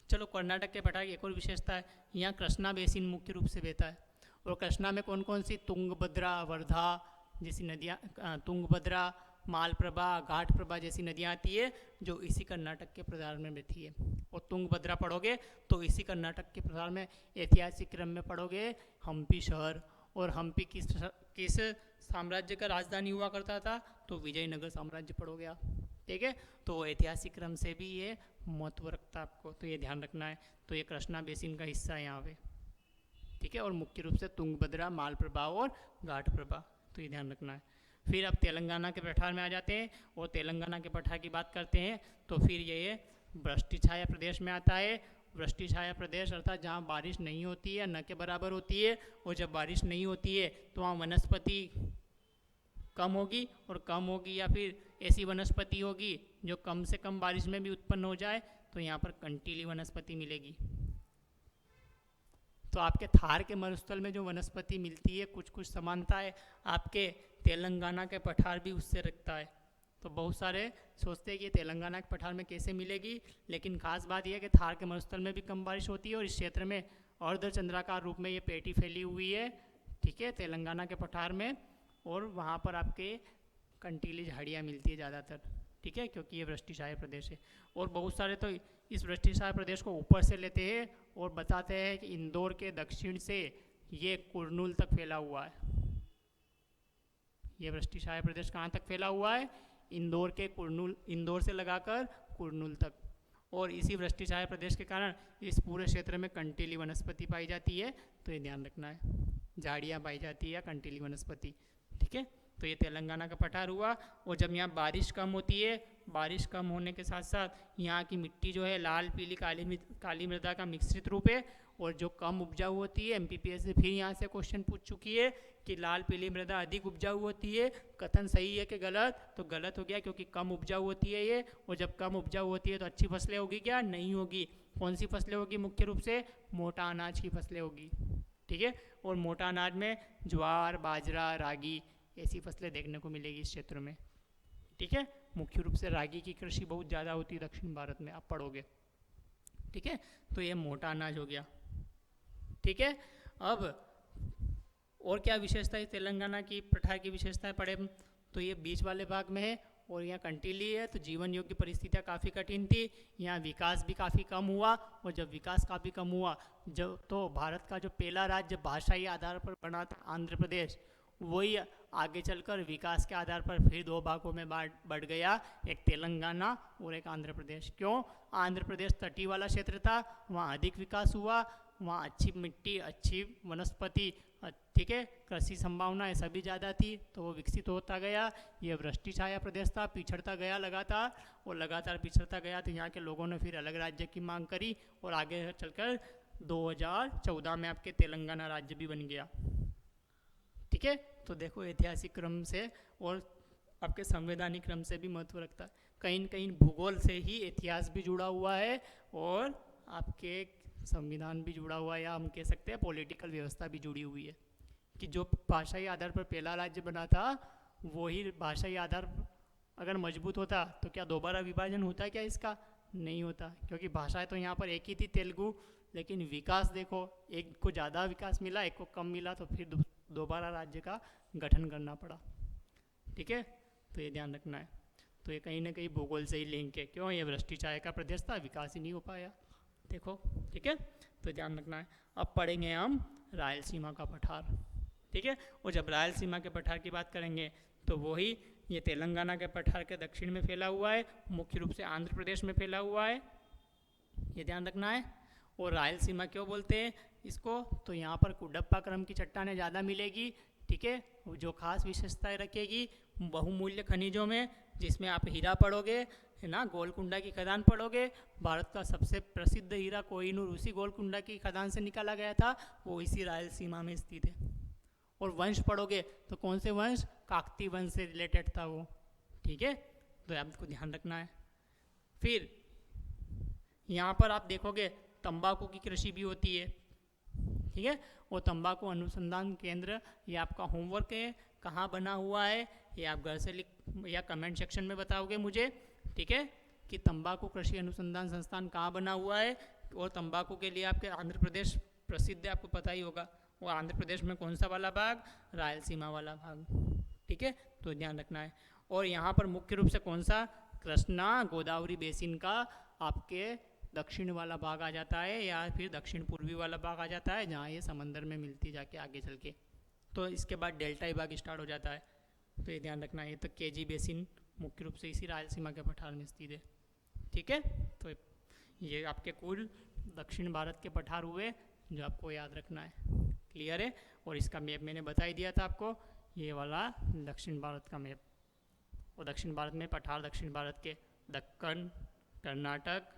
[SPEAKER 1] चलो, कर्नाटक के पठार की एक और विशेषता है, यहाँ कृष्णा बेसिन मुख्य रूप से बहता है और कृष्णा में कौन कौन सी तुंगभद्रा, वर्धा जैसी नदियाँ, तुंगभद्रा, मालप्रभा, घाटप्रभा जैसी नदियाँ आती है जो इसी कर्नाटक के पठार में बहती है। और तुंगभद्रा पढ़ोगे तो इसी कर्नाटक के पठार में ऐतिहासिक क्रम में पढ़ोगे हम्पी शहर, और हम्पी किस साम्राज्य का राजधानी हुआ करता था, तो विजयनगर साम्राज्य पढ़ोगे आप। ठीक है, तो ऐतिहासिक क्रम से भी ये महत्व रखता है आपको, तो ये ध्यान रखना है। तो ये कृष्णा बेसिन का हिस्सा है यहाँ पे। ठीक है, और मुख्य रूप से तुंगभद्रा, मालप्रभा और घाटप्रभा, तो ये ध्यान रखना है। फिर अब तेलंगाना के पठार में आ जाते हैं और तेलंगाना के पठार की बात करते हैं तो फिर ये वृष्टि छाया प्रदेश में आता है। वृष्टि छाया प्रदेश अर्थात जहाँ बारिश नहीं होती है, न के बराबर होती है, और जब बारिश नहीं होती है तो वहाँ वनस्पति कम होगी, और कम होगी या फिर ऐसी वनस्पति होगी जो कम से कम बारिश में भी उत्पन्न हो जाए, तो यहाँ पर कंटीली वनस्पति मिलेगी। तो आपके थार के मरुस्थल में जो वनस्पति मिलती है, कुछ कुछ समानता है आपके तेलंगाना के पठार भी उससे रखता है। तो बहुत सारे सोचते हैं कि तेलंगाना के पठार में कैसे मिलेगी, लेकिन खास बात यह है कि थार के मरुस्थल में भी कम बारिश होती है और इस क्षेत्र में अर्धचंद्राकार रूप में ये पेटी फैली हुई है। ठीक है, तेलंगाना के पठार में, और वहाँ पर आपके कंटीली झाड़ियाँ मिलती है ज़्यादातर। ठीक है, क्योंकि ये वृष्टिछाया प्रदेश है। और बहुत सारे तो इस वृष्टिछाया प्रदेश को ऊपर से लेते हैं और बताते हैं कि इंदौर के दक्षिण से ये कुरनूल तक फैला हुआ है। ये वृष्टिछाया प्रदेश कहाँ तक फैला हुआ है? इंदौर के कुरनूल, इंदौर से लगाकर कुरनूल तक। और इसी वृष्टिछाया प्रदेश के कारण इस पूरे क्षेत्र में कंटीली वनस्पति पाई जाती है, तो ये ध्यान रखना है, झाड़ियाँ पाई जाती है या कंटीली वनस्पति। ठीक है, तो ये तेलंगाना का पठार हुआ। और जब यहाँ बारिश कम होती है, बारिश कम होने के साथ साथ यहाँ की मिट्टी जो है लाल पीली काली मृदा का मिश्रित रूप है, और जो कम उपजाऊ होती है, एमपीपीएस से फिर यहाँ से क्वेश्चन पूछ चुकी है कि लाल पीली मृदा अधिक उपजाऊ होती है। कथन सही है कि गलत? तो गलत हो गया, क्योंकि कम उपजाऊ होती है ये, और जब कम उपजाऊ होती है तो अच्छी फसलें होगी क्या? नहीं होगी। कौन सी फसलें होगी? मुख्य रूप से मोटा अनाज की फसलें होगी। ठीक है, और मोटा अनाज में ज्वार, बाजरा, रागी ऐसी फसलें देखने को मिलेगी इस क्षेत्र में। ठीक है, मुख्य रूप से रागी की कृषि बहुत ज़्यादा होती है दक्षिण भारत में, आप पढ़ोगे। ठीक है, तो ये मोटा अनाज हो गया। ठीक है, अब और क्या विशेषता है तेलंगाना की पठार की विशेषताएं पढ़े तो ये बीच वाले भाग में है और यहाँ कंटीली है, तो जीवन योग्य परिस्थितियाँ काफ़ी कठिन थी, यहाँ विकास भी काफ़ी कम हुआ। और जब विकास काफ़ी कम हुआ, जब तो भारत का जो पहला राज्य भाषाई आधार पर बना था आंध्र प्रदेश, वही आगे चलकर विकास के आधार पर फिर दो भागों में बढ़ गया, एक तेलंगाना और एक आंध्र प्रदेश। क्यों? आंध्र प्रदेश तटीय वाला क्षेत्र था, वहाँ अधिक विकास हुआ, वहाँ अच्छी मिट्टी, अच्छी वनस्पति, ठीक है, कृषि संभावनाएं सभी ज़्यादा थी, तो वो विकसित होता गया। ये वृष्टि छाया प्रदेश था, पिछड़ता गया लगातार, और लगातार पिछड़ता गया, तो यहाँ के लोगों ने फिर अलग राज्य की मांग करी और आगे चलकर 2014 में आपके तेलंगाना राज्य भी बन गया। ठीक है, तो देखो ऐतिहासिक क्रम से और आपके संवैधानिक क्रम से भी महत्व रखता है। कहीं न कहीं भूगोल से ही इतिहास भी जुड़ा हुआ है और आपके संविधान भी जुड़ा हुआ है, या हम कह सकते हैं पॉलिटिकल व्यवस्था भी जुड़ी हुई है, कि जो भाषाई आधार पर पहला राज्य बना था, वही भाषाई आधार अगर मजबूत होता तो क्या दोबारा विभाजन होता क्या? इसका नहीं होता, क्योंकि भाषाएं तो यहाँ पर एक ही थी, तेलुगु, लेकिन विकास देखो, एक को ज़्यादा विकास मिला, एक को कम मिला, तो फिर दोबारा राज्य का गठन करना पड़ा। ठीक है, तो ये ध्यान रखना है। तो ये कहीं ना कहीं भूगोल से ही लिंक है। क्यों? ये वृष्टि छाया का प्रदेश था, विकास ही नहीं हो पाया। देखो, ठीक है, तो ध्यान रखना है। अब पढ़ेंगे हम रायलसीमा का पठार। ठीक है, और जब रायलसीमा के पठार की बात करेंगे तो वही ये तेलंगाना के पठार के दक्षिण में फैला हुआ है, मुख्य रूप से आंध्र प्रदेश में फैला हुआ है, ये ध्यान रखना है। और रायलसीमा क्यों बोलते हैं इसको? तो यहाँ पर कुडप्पा क्रम की चट्टानें ज़्यादा मिलेगी। ठीक है, जो खास विशेषताएं रखेगी बहुमूल्य खनिजों में, जिसमें आप हीरा पढ़ोगे, है ना, गोलकुंडा की खदान पढ़ोगे, भारत का सबसे प्रसिद्ध हीरा कोहिनूर उसी गोलकुंडा की खदान से निकाला गया था, वो इसी रायलसीमा में स्थित है। और वंश पढ़ोगे तो कौन से वंश, काकती वंश से रिलेटेड था वो, ठीक है, तो आपको ध्यान रखना है। फिर यहाँ पर आप देखोगे तंबाकू की कृषि भी होती है, ठीक है, वो तंबाकू अनुसंधान केंद्र, ये आपका होमवर्क है, कहाँ बना हुआ है ये आप घर से लिख या कमेंट सेक्शन में बताओगे मुझे, ठीक है, कि तंबाकू कृषि अनुसंधान संस्थान कहाँ बना हुआ है। और तंबाकू के लिए आपके आंध्र प्रदेश प्रसिद्ध है, आपको पता ही होगा, वो आंध्र प्रदेश में कौन सा वाला भाग, रायलसीमा वाला भाग, ठीक है, तो ध्यान रखना है। और यहाँ पर मुख्य रूप से कौन सा, कृष्णा गोदावरी बेसिन का आपके दक्षिण वाला भाग आ जाता है, या फिर दक्षिण पूर्वी वाला भाग आ जाता है, जहाँ ये समंदर में मिलती जाके आगे चल के, तो इसके बाद डेल्टाई भाग स्टार्ट हो जाता है, तो ये ध्यान रखना है। तो केजी बेसिन मुख्य रूप से इसी रायलसीमा के पठार में स्थित है, ठीक है, तो ये आपके कुल दक्षिण भारत के पठार हुए जो आपको याद रखना है, क्लियर है। और इसका मैप मैंने बता ही दिया था आपको, ये वाला दक्षिण भारत का मैप, और दक्षिण भारत में पठार दक्षिण भारत के दक्कन, कर्नाटक,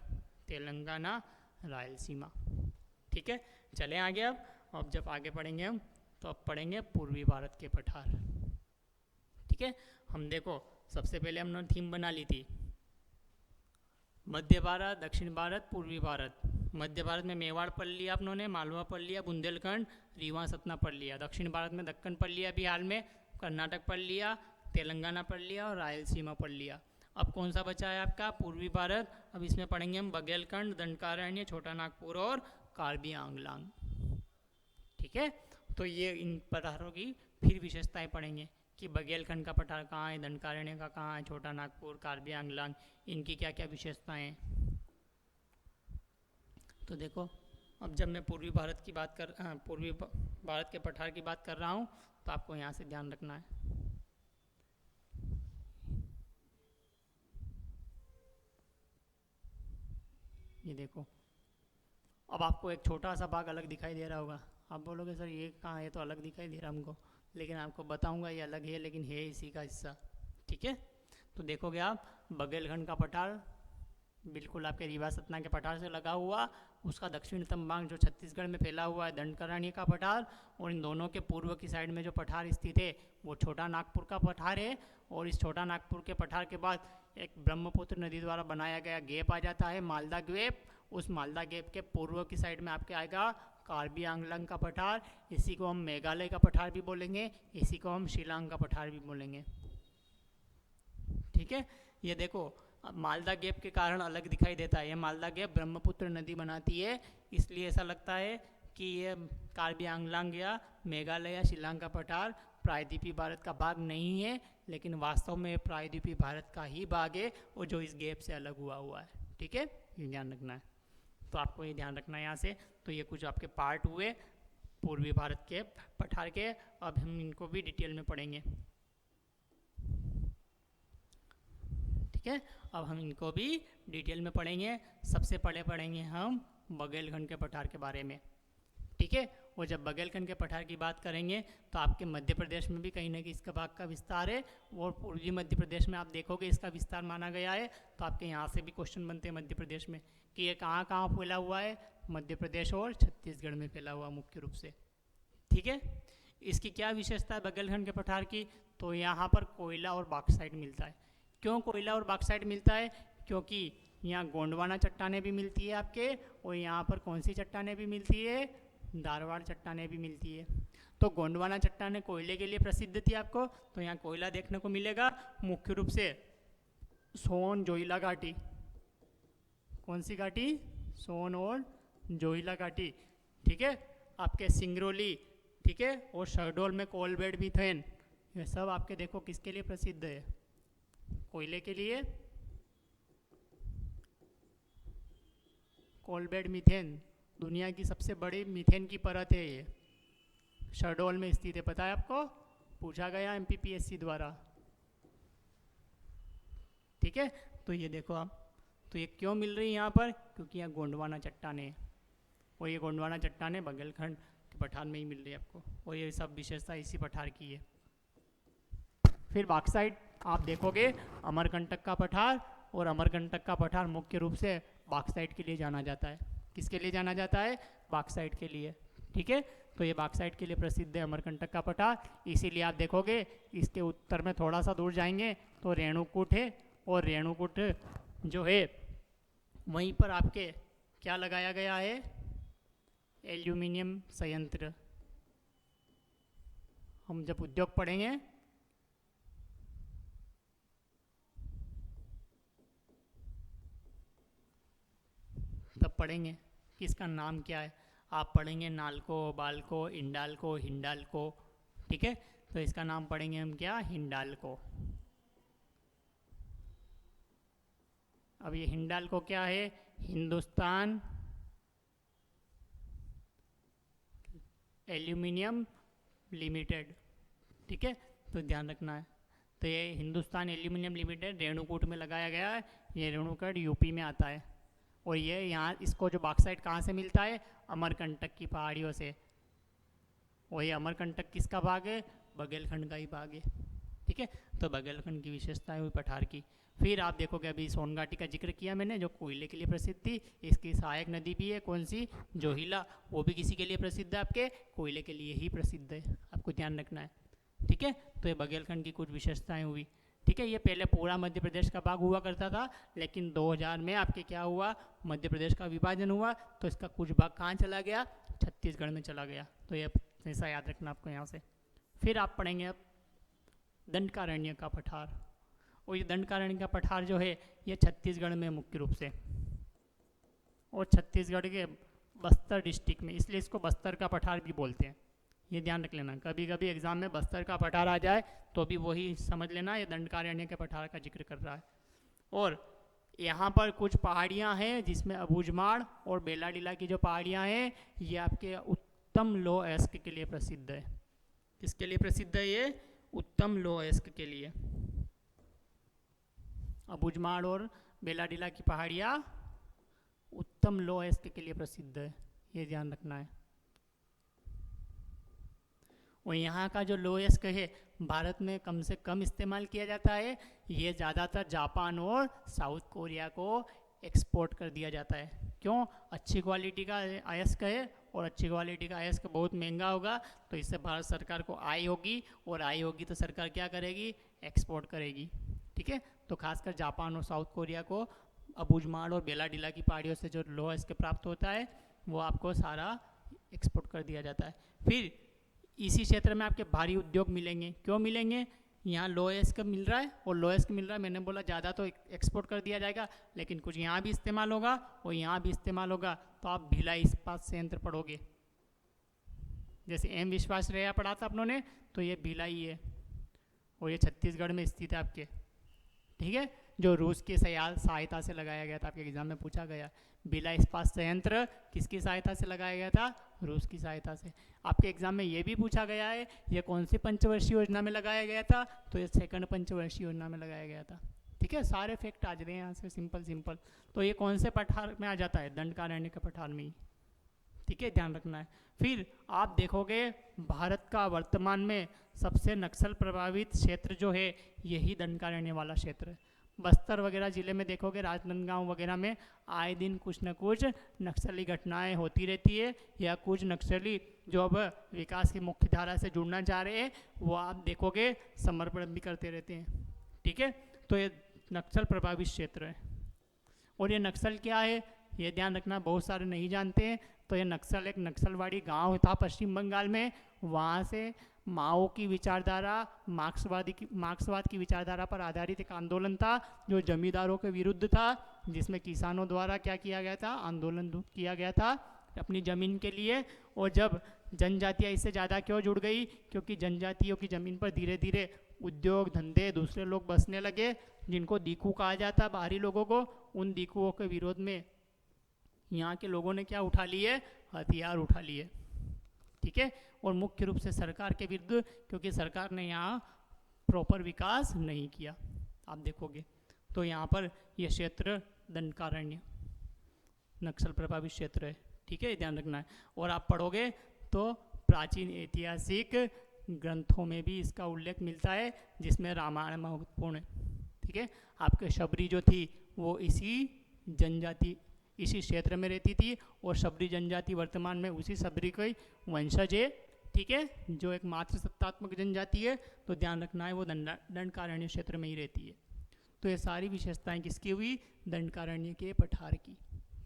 [SPEAKER 1] तेलंगाना, रायलसीमा, ठीक है। चले आगे अब जब आगे पढ़ेंगे हम, तो अब पढ़ेंगे पूर्वी भारत के पठार, ठीक है। हम देखो सबसे पहले हमने थीम बना ली थी मध्य भारत, दक्षिण भारत, पूर्वी भारत। मध्य भारत में मेवाड़ पढ़ लिया आप लोगों ने, मालवा पढ़ लिया, बुंदेलखंड, रीवा, सतना पढ़ लिया। दक्षिण भारत में दक्कन पढ़ लिया अभी हाल में, कर्नाटक पढ़ लिया, तेलंगाना पढ़ लिया और रायलसीमा पढ़ लिया। अब कौन सा बचा है आपका, पूर्वी भारत। अब इसमें पढ़ेंगे हम बघेलखंड, दंडकारण्य, छोटा नागपुर और कार्बी आंगलांग, ठीक है। तो ये इन पठारों की फिर विशेषताएं पढ़ेंगे कि बघेलखंड का पठार कहाँ है, दंडकारण्य का कहाँ है, छोटा नागपुर, कार्बी आंगलांग, इनकी क्या क्या विशेषताएं हैं। तो देखो अब जब मैं पूर्वी भारत की बात कर पूर्वी भारत के पठार की बात कर रहा हूँ, तो आपको यहाँ से ध्यान रखना है। ये देखो अब आपको एक छोटा सा भाग अलग दिखाई दे रहा होगा, आप बोलोगे सर ये कहाँ है, तो अलग दिखाई दे रहा हमको, लेकिन आपको बताऊंगा ये अलग है, लेकिन है इसी का हिस्सा, ठीक है। तो देखोगे आप बघेलखंड का पठार बिल्कुल आपके रीवा सतना के पठार से लगा हुआ, उसका दक्षिणतम भाग जो छत्तीसगढ़ में फैला हुआ है दंडकारण्य का पठार, और इन दोनों के पूर्व की साइड में जो पठार स्थित है वो छोटा नागपुर का पठार है। और इस छोटा नागपुर के पठार के बाद एक ब्रह्मपुत्र नदी द्वारा बनाया गया गेप आ जाता है, मालदा गेप। उस मालदा गेप के पूर्व की साइड में आपके आएगा कार्बी आंगलांग का पठार, इसी को हम मेघालय का पठार भी बोलेंगे, इसी को हम शिलांग का पठार भी बोलेंगे, ठीक है। ये देखो अब मालदा गेप के कारण अलग दिखाई देता है, ये मालदा गेप ब्रह्मपुत्र नदी बनाती है, इसलिए ऐसा लगता है कि ये कार्बी आंगलांग या मेघालय या शिलांग का पठार प्रायद्वीपीय भारत का भाग नहीं है, लेकिन वास्तव में प्रायद्वीपीय भारत का ही भाग है, और जो इस गेप से अलग हुआ है, ठीक है, ये ध्यान रखना है। तो आपको ये ध्यान रखना है यहाँ से। तो ये कुछ आपके पार्ट हुए पूर्वी भारत के पठार के, अब हम इनको भी डिटेल में पढ़ेंगे, ठीक है। अब हम इनको भी डिटेल में पढ़ेंगे। सबसे पहले पढ़ेंगे हम बघेलखंड के पठार के बारे में, ठीक है। और जब बघेलखंड के पठार की बात करेंगे तो आपके मध्य प्रदेश में भी कहीं ना कहीं इसका भाग का विस्तार है, और पूर्वी मध्य प्रदेश में आप देखोगे इसका विस्तार माना गया है। तो आपके यहाँ से भी क्वेश्चन बनते हैं मध्य प्रदेश में कि ये कहाँ कहाँ फैला हुआ है, मध्य प्रदेश और छत्तीसगढ़ में फैला हुआ मुख्य रूप से, ठीक है। इसकी क्या विशेषता है बघेलखंड के पठार की, तो यहाँ पर कोयला और बॉक्साइट मिलता है। क्यों कोयला और बॉक्साइट मिलता है, क्योंकि यहाँ गोंडवाना चट्टानें भी मिलती है आपके, और यहाँ पर कौन सी चट्टानें भी मिलती है, धारवाड़ चट्टानें भी मिलती है। तो गोंडवाना चट्टानें कोयले के लिए प्रसिद्ध थी आपको, तो यहाँ कोयला देखने को मिलेगा मुख्य रूप से सोन जोइला घाटी। कौन सी घाटी, सोन और जोइला घाटी, ठीक है। आपके सिंगरौली, ठीक है, और शहडोल में कोलबेड मीथेन, ये सब आपके देखो किसके लिए प्रसिद्ध है, कोयले के लिए। कोलबेड मीथेन दुनिया की सबसे बड़ी मीथेन की परत है, ये शहडोल में स्थित है, पता है आपको, पूछा गया एमपीपीएससी द्वारा, ठीक है। तो ये देखो आप, तो ये क्यों मिल रही है यहाँ पर, क्योंकि यहाँ गोंडवाना चट्टानें है, और ये गोंडवाना चट्टानें बघेलखंड के पठार में ही मिल रही है आपको, और ये सब विशेषता इसी पठार की है। फिर बॉक्साइट आप देखोगे अमरकंटक का पठार और अमरकंटक का पठार मुख्य रूप से बॉक्साइट के लिए जाना जाता है। किसके लिए जाना जाता है? बॉक्साइट के लिए। ठीक है, तो ये बॉक्साइट के लिए प्रसिद्ध है अमरकंटक का पठार। इसीलिए आप देखोगे इसके उत्तर में थोड़ा सा दूर जाएंगे तो रेणुकूट है, और रेणुकूट जो है वहीं पर आपके क्या लगाया गया है? एल्यूमिनियम संयंत्र। हम जब उद्योग पढ़ेंगे तब पढ़ेंगे कि इसका नाम क्या है। आप पढ़ेंगे नाल्को, बाल्को, इंडाल्को, हिंडाल्को। ठीक है, तो इसका नाम पढ़ेंगे हम क्या? हिंडाल्को। अब ये हिंडाल्को क्या है? Hindustan aluminium limited. ठीक है, तो ध्यान रखना है। तो ये हिंदुस्तान एल्यूमिनियम लिमिटेड रेणुकूट में लगाया गया है। ये रेणुकूट यूपी में आता है, और ये यहाँ इसको जो बॉक्साइट कहाँ से मिलता है? अमरकंटक की पहाड़ियों से। और ये अमरकंटक किसका भाग है? बघेलखंड का ही भाग है। ठीक है, तो बघेलखंड की विशेषताएं हुई पठार की। फिर आप देखोगे अभी सोनघाटी का जिक्र किया मैंने, जो कोयले के लिए प्रसिद्ध थी। इसकी सहायक नदी भी है, कौन सी? जोहिला। वो भी किसी के लिए प्रसिद्ध है? आपके कोयले के लिए ही प्रसिद्ध है, आपको ध्यान रखना है। ठीक है, तो ये बघेलखंड की कुछ विशेषताएं हुई। ठीक है, ये पहले पूरा मध्य प्रदेश का भाग हुआ करता था, लेकिन 2000 में आपके क्या हुआ? मध्य प्रदेश का विभाजन हुआ, तो इसका कुछ भाग कहाँ चला गया? छत्तीसगढ़ में चला गया। तो ये ऐसा याद रखना आपको यहाँ से। फिर आप पढ़ेंगे अब दंडकारण्य का पठार। और ये दंडकारण्य का पठार जो है ये छत्तीसगढ़ में मुख्य रूप से, और छत्तीसगढ़ के बस्तर डिस्ट्रिक्ट में, इसलिए इसको बस्तर का पठार भी बोलते हैं। ये ध्यान रख लेना, कभी कभी एग्जाम में बस्तर का पठार आ जाए तो भी वही समझ लेना ये दंडकारण्य के पठार का जिक्र कर रहा है। और यहाँ पर कुछ पहाड़ियाँ हैं जिसमें अबूझमाड़ और बेलाडीला की जो पहाड़ियाँ हैं ये आपके उत्तम लौह अयस्क के लिए प्रसिद्ध है। किसके लिए प्रसिद्ध है ये? उत्तम लौह अयस्क के लिए। अबूझमाड़ और बेलाडीला की पहाड़ियाँ उत्तम लौह अयस्क के लिए प्रसिद्ध है, ये ध्यान रखना है। और यहाँ का जो लौह अयस्क है भारत में कम से कम इस्तेमाल किया जाता है। ये ज़्यादातर जापान और साउथ कोरिया को एक्सपोर्ट कर दिया जाता है। क्यों? अच्छी क्वालिटी का अयस्क है, और अच्छी क्वालिटी का अयस्क बहुत महंगा होगा, तो इससे भारत सरकार को आय होगी, और आय होगी तो सरकार क्या करेगी? एक्सपोर्ट करेगी। ठीक है, तो खासकर जापान और साउथ कोरिया को अबूझमाड़ और बेलाडीला की पहाड़ियों से जो लौह अयस्क प्राप्त होता है वो आपको सारा एक्सपोर्ट कर दिया जाता है। फिर इसी क्षेत्र में आपके भारी उद्योग मिलेंगे। क्यों मिलेंगे? यहाँ लौह अयस्क मिल रहा है, और लौह अयस्क मिल रहा है, मैंने बोला ज़्यादा तो एक्सपोर्ट कर दिया जाएगा, लेकिन कुछ यहाँ भी इस्तेमाल होगा और यहाँ भी इस्तेमाल होगा। तो आप भिलाई इस्पात संयंत्र पढ़ोगे, जैसे एम विश्वेश्वरैया पढ़ा था अपनों ने, तो ये भिलाई है, और ये छत्तीसगढ़ में स्थित है आपके। ठीक है, जो रूस की सहायता से लगाया गया था, आपके एग्जाम में पूछा गया। भिलाई इस्पात संयंत्र किसकी सहायता से लगाया गया था? रूस की सहायता से। आपके एग्जाम में ये भी पूछा गया है ये कौन सी पंचवर्षीय योजना में लगाया गया था? तो ये सेकंड पंचवर्षीय योजना में लगाया गया था। ठीक है, सारे फैक्ट आ जाते हैं यहाँ से, सिंपल सिंपल। तो ये कौन से पठार में आ जाता है? दंडकारण्य के पठार में ही। ठीक है, ध्यान रखना है। फिर आप देखोगे भारत का वर्तमान में सबसे नक्सल प्रभावित क्षेत्र जो है यही दंडकारण्य वाला क्षेत्र है। बस्तर वगैरह ज़िले में देखोगे, राजनांदगांव वगैरह में आए दिन कुछ न कुछ नक्सली घटनाएं होती रहती है, या कुछ नक्सली जो अब विकास की मुख्य धारा से जुड़ना चाह रहे हैं वो आप देखोगे समर्पण भी करते रहते हैं। ठीक है, तो ये नक्सल प्रभावित क्षेत्र है। और ये नक्सल क्या है ये ध्यान रखना, बहुत सारे नहीं जानते हैं। तो ये नक्सल एक नक्सलवाड़ी गांव था पश्चिम बंगाल में, वहाँ से माओ की विचारधारा, मार्क्सवाद की विचारधारा पर आधारित एक आंदोलन था जो जमींदारों के विरुद्ध था, जिसमें किसानों द्वारा क्या किया गया था? आंदोलन किया गया था अपनी ज़मीन के लिए। और जब जनजातियाँ इससे ज़्यादा क्यों जुड़ गई? क्योंकि जनजातियों की ज़मीन पर धीरे धीरे उद्योग धंधे दूसरे लोग बसने लगे, जिनको दीकू कहा जाता है, बाहरी लोगों को। उन दीकुओं के विरोध में यहाँ के लोगों ने क्या उठा लिए? हथियार उठा लिए। ठीक है, और मुख्य रूप से सरकार के विरुद्ध, क्योंकि सरकार ने यहाँ प्रॉपर विकास नहीं किया। आप देखोगे तो यहाँ पर यह क्षेत्र दंडकारण्य नक्सल प्रभावित क्षेत्र है। ठीक है, ध्यान रखना है। और आप पढ़ोगे तो प्राचीन ऐतिहासिक ग्रंथों में भी इसका उल्लेख मिलता है, जिसमें रामायण महत्वपूर्ण है। ठीक है, आपके शबरी जो थी वो इसी क्षेत्र में रहती थी, और शबरी जनजाति वर्तमान में उसी शबरी की वंशज है। ठीक है, जो एक मात्र सत्तात्मक जनजाति है, तो ध्यान रखना है वो दंडकारण्य क्षेत्र में ही रहती है। तो ये सारी विशेषताएं किसकी हुई? दंडकारण्य के पठार की।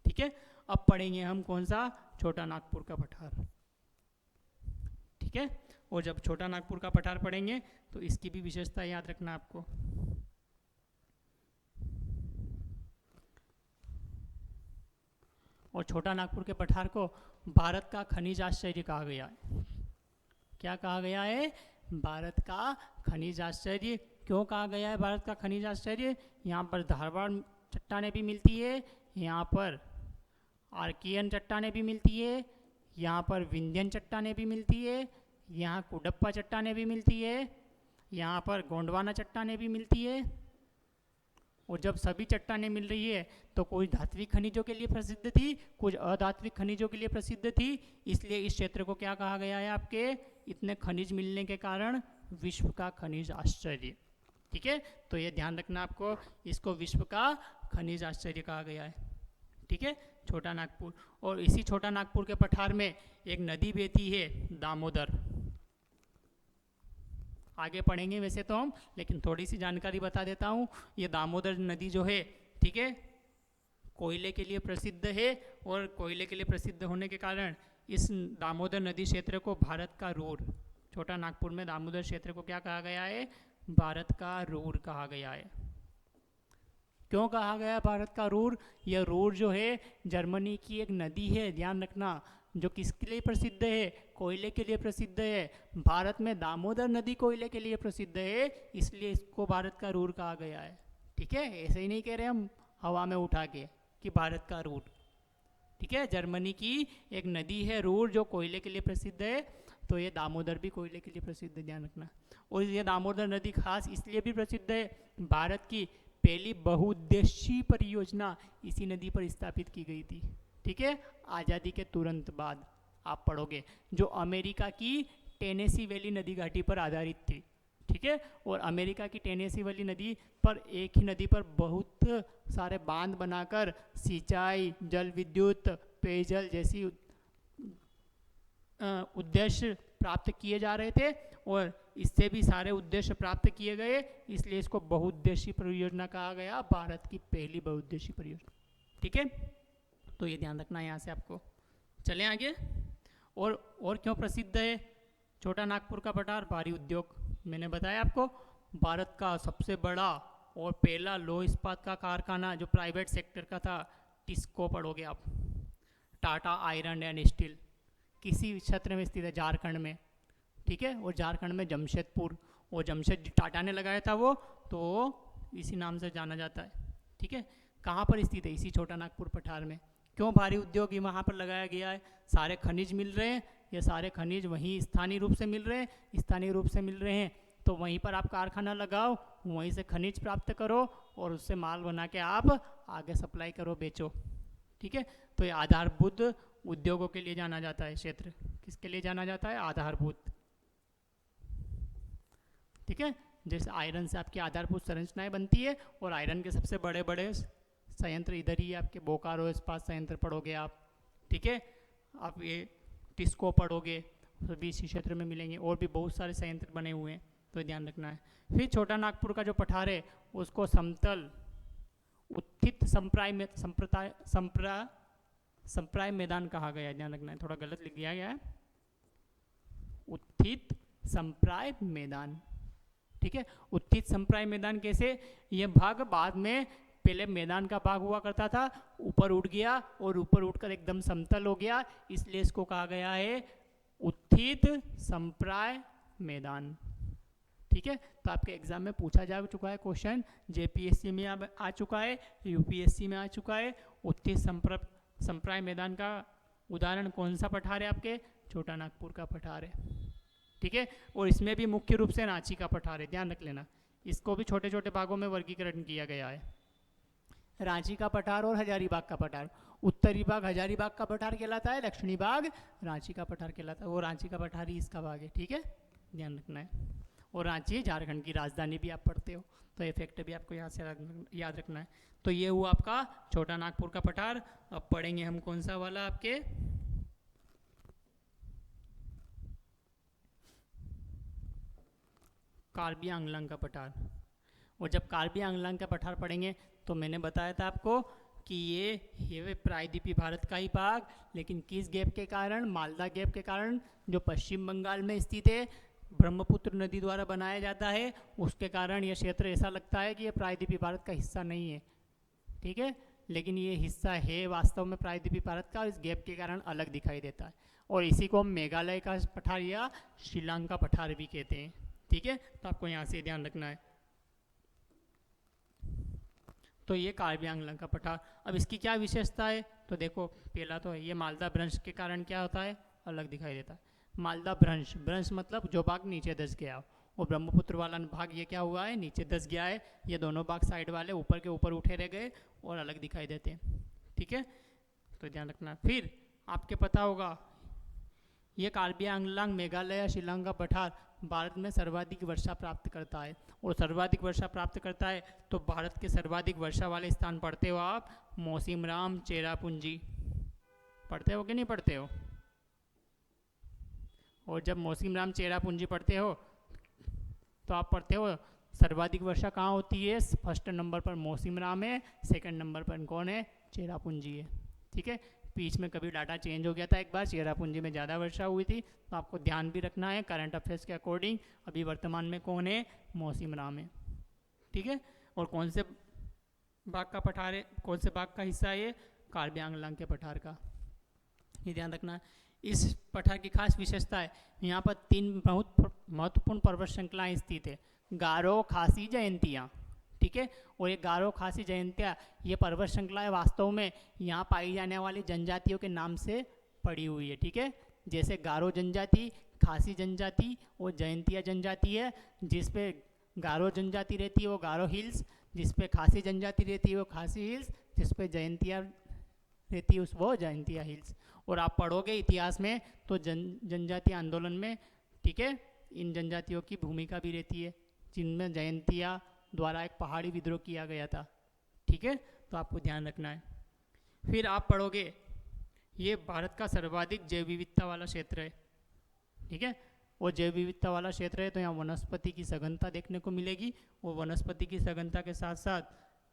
[SPEAKER 1] ठीक है, अब पढ़ेंगे हम कौन सा? छोटा नागपुर का पठार। ठीक है, और जब छोटा नागपुर का पठार पढ़ेंगे तो इसकी भी विशेषता याद रखना आपको। और छोटा नागपुर के पठार को भारत का खनिज आश्चर्य कहा गया है। क्या कहा गया है? भारत का खनिज आश्चर्य। क्यों कहा गया है भारत का खनिज आश्चर्य? यहाँ पर धारवाड़ चट्टानें भी मिलती है, यहाँ पर आर्कियन चट्टानें भी मिलती है, यहाँ पर विंध्यन चट्टानें भी मिलती है, यहाँ कुडप्पा चट्टानें भी मिलती है, यहाँ पर गोंडवाना चट्टानें भी मिलती है। और जब सभी चट्टानें मिल रही है तो कुछ धात्विक खनिजों के लिए प्रसिद्ध थी, कुछ अधात्विक खनिजों के लिए प्रसिद्ध थी। इसलिए इस क्षेत्र को क्या कहा गया है? आपके इतने खनिज मिलने के कारण विश्व का खनिज आश्चर्य। ठीक है, तो ये ध्यान रखना आपको, इसको विश्व का खनिज आश्चर्य कहा गया है। ठीक है, छोटा नागपुर। और इसी छोटा नागपुर के पठार में एक नदी बहती है, दामोदर। आगे पढ़ेंगे वैसे तो हम, लेकिन थोड़ी सी जानकारी बता देता हूँ। ये दामोदर नदी जो है, ठीक है, कोयले के लिए प्रसिद्ध है, और कोयले के लिए प्रसिद्ध होने के कारण इस दामोदर नदी क्षेत्र को भारत का रूर, छोटा नागपुर में दामोदर क्षेत्र को क्या कहा गया है? भारत का रूर कहा गया है। क्यों कहा गया भारत का रूर? यह रूर जो है जर्मनी की एक नदी है, ध्यान रखना, जो किसके लिए प्रसिद्ध है? कोयले के लिए प्रसिद्ध है। भारत में दामोदर नदी कोयले के लिए प्रसिद्ध है, इसलिए इसको भारत का रूर कहा गया है। ठीक है, ऐसे ही नहीं कह रहे हम हवा में उठा के कि भारत का रूर। ठीक है, जर्मनी की एक नदी है रूर, जो कोयले के लिए प्रसिद्ध है, तो ये दामोदर भी कोयले के लिए प्रसिद्ध है, ध्यान रखना। और ये दामोदर नदी खास इसलिए भी प्रसिद्ध है, भारत की पहली बहुउद्देशीय परियोजना इसी नदी पर स्थापित की गई थी। ठीक है, आज़ादी के तुरंत बाद आप पढ़ोगे, जो अमेरिका की टेनेसी वैली नदी घाटी पर आधारित थी। ठीक है, और अमेरिका की टेनेसी वैली नदी पर, एक ही नदी पर बहुत सारे बांध बनाकर सिंचाई, जल विद्युत, पेयजल जैसी उद्देश्य प्राप्त किए जा रहे थे, और इससे भी सारे उद्देश्य प्राप्त किए गए, इसलिए इसको बहुउद्देशीय परियोजना कहा गया, भारत की पहली बहुउद्देशीय परियोजना। ठीक है, तो ये ध्यान रखना है यहाँ से आपको। चलें आगे। और क्यों प्रसिद्ध है छोटा नागपुर का पठार? भारी उद्योग। मैंने बताया आपको, भारत का सबसे बड़ा और पहला लौह इस्पात का कारखाना जो प्राइवेट सेक्टर का था, टिस्को पढ़ोगे आप, टाटा आयरन एंड स्टील, किसी क्षेत्र में स्थित है? झारखंड में। ठीक है, और झारखंड में जमशेदपुर, और जमशेद टाटा ने लगाया था वो, तो इसी नाम से जाना जाता है। ठीक है, कहाँ पर स्थित है? इसी छोटा नागपुर पठार में। क्यों भारी उद्योग ही वहाँ पर लगाया गया है? सारे खनिज मिल रहे हैं, ये सारे खनिज वहीं स्थानीय रूप से मिल रहे हैं, स्थानीय रूप से मिल रहे हैं, तो वहीं पर आप कारखाना लगाओ, वहीं से खनिज प्राप्त करो, और उससे माल बना के आप आगे सप्लाई करो, बेचो। ठीक है, तो ये आधारभूत उद्योगों के लिए जाना जाता है क्षेत्र। किसके लिए जाना जाता है? आधारभूत। ठीक है, जैसे आयरन से आपकी आधारभूत संरचनाएं बनती है, और आयरन के सबसे बड़े बड़े संयंत्र इधर ही आपके बोकारो इस्पात संयंत्र पढ़ोगे आप। ठीक है, आप ये टिस्को पढ़ोगे, सभी इसी क्षेत्र में मिलेंगे, और भी बहुत सारे संयंत्र बने हुए हैं, तो ध्यान रखना है। फिर छोटा नागपुर का जो पठार है उसको समतल उत्थित संप्राय मैदान कहा गया है, ध्यान रखना है, थोड़ा गलत लिख दिया गया है, उत्थित संप्राय मैदान। ठीक है, उत्थित संप्राय मैदान कैसे? यह भाग बाद में, पहले मैदान का भाग हुआ करता था, ऊपर उठ गया, और ऊपर उठकर एकदम समतल हो गया, इसलिए इसको कहा गया है उत्थित संप्राय मैदान। ठीक है, तो आपके एग्जाम में पूछा जा चुका है क्वेश्चन, जेपीएससी में आ चुका है, यूपीएससी में आ चुका है। उत्थित संप्राय मैदान का उदाहरण कौन सा पठार है? आपके छोटा नागपुर का पठार है। ठीक है, और इसमें भी मुख्य रूप से रांची का पठार है, ध्यान रख लेना। इसको भी छोटे छोटे भागों में वर्गीकरण किया गया है, रांची का पठार और हजारीबाग का पठार। उत्तरी भाग हजारीबाग का पठार कहलाता है, दक्षिणी भाग रांची का पठार कहलाता है, वो रांची का पठार ही इसका भाग है। ठीक है, ध्यान रखना है। और रांची झारखंड की राजधानी भी आप पढ़ते हो, तो ये फैक्ट भी आपको यहाँ से याद रखना है। तो ये हुआ आपका छोटा नागपुर का पठार। अब पढ़ेंगे हम कौन सा वाला, आपके कार्बी आंगलांग का पठार। और जब कार्बी आंगलांग का पठार पढ़ेंगे तो मैंने बताया था आपको कि ये प्रायद्वीपीय भारत का ही भाग, लेकिन किस गैप के कारण, मालदा गैप के कारण, जो पश्चिम बंगाल में स्थित है, ब्रह्मपुत्र नदी द्वारा बनाया जाता है, उसके कारण ये क्षेत्र ऐसा लगता है कि ये प्रायद्वीपीय भारत का हिस्सा नहीं है। ठीक है, लेकिन ये हिस्सा है वास्तव में प्रायद्वीपीय भारत का, इस गैप के कारण अलग दिखाई देता है। और इसी को हम मेघालय का पठार या शिलांग का पठार भी कहते हैं। ठीक है, तो आपको यहाँ से ध्यान रखना है। तो ये कार्बी आंगलांग का पठार। अब इसकी क्या विशेषता है, तो देखो पहला तो ये मालदा भ्रंश के कारण क्या होता है, अलग दिखाई देता है। मालदा भ्रंश, भ्रंश मतलब जो भाग नीचे धंस गया हो, और ब्रह्मपुत्र वाला भाग ये क्या हुआ है, नीचे धंस गया है। ये दोनों भाग साइड वाले ऊपर के ऊपर उठे रह गए और अलग दिखाई देते हैं। ठीक है, तो ध्यान रखना। फिर आपके पता होगा ये कार्बी आंगलांग मेघालय शिलांग का पठार भारत में सर्वाधिक वर्षा प्राप्त करता है। और सर्वाधिक वर्षा प्राप्त करता है तो भारत के सर्वाधिक वर्षा वाले स्थान पढ़ते हो आप, मौसिमराम, चेरापूंजी पढ़ते हो कि नहीं पढ़ते हो। और जब मौसिमराम, चेरापूंजी पढ़ते हो तो आप पढ़ते हो सर्वाधिक वर्षा कहाँ होती है, फर्स्ट नंबर पर मौसिमराम है, सेकंड नंबर पर कौन है, चेरापूंजी है। ठीक है, बीच में कभी डाटा चेंज हो गया था, एक बार चेरापूंजी में ज़्यादा वर्षा हुई थी, तो आपको ध्यान भी रखना है करंट अफेयर्स के अकॉर्डिंग। अभी वर्तमान में कौन है, मौसिमराम है। ठीक है, और कौन से भाग का पठार है, कौन से भाग का हिस्सा है ये, कार्बी आंगलांग के पठार का, ये ध्यान रखना है। इस पठार की खास विशेषता है, यहाँ पर 3 बहुत महत्वपूर्ण पर्वत श्रृंखलाएँ स्थित है, गारो, खासी, जयंतिया। ठीक है, और ये गारो, खासी, जयंतिया ये पर्वत श्रृंखलाएं वास्तव में यहाँ पाई जाने वाली जनजातियों के नाम से पड़ी हुई है। ठीक है, जैसे गारो जनजाति, खासी जनजाति और जयंतिया जनजाति है। जिस पे गारो जनजाति रहती है वो गारो हिल्स, जिस पे खासी जनजाति रहती है वो खासी हिल्स, जिस पे जयंतिया रहती है वो जयंतिया हिल्स। और आप पढ़ोगे इतिहास में तो जनजातीय आंदोलन में, ठीक है, इन जनजातियों की भूमिका भी रहती है, जिनमें जयंतिया द्वारा एक पहाड़ी विद्रोह किया गया था। ठीक है, तो आपको ध्यान रखना है। फिर आप पढ़ोगे ये भारत का सर्वाधिक जैव विविधता वाला क्षेत्र है। ठीक है, और जैव विविधता वाला क्षेत्र है तो यहाँ वनस्पति की सघनता देखने को मिलेगी, और वनस्पति की सघनता के साथ साथ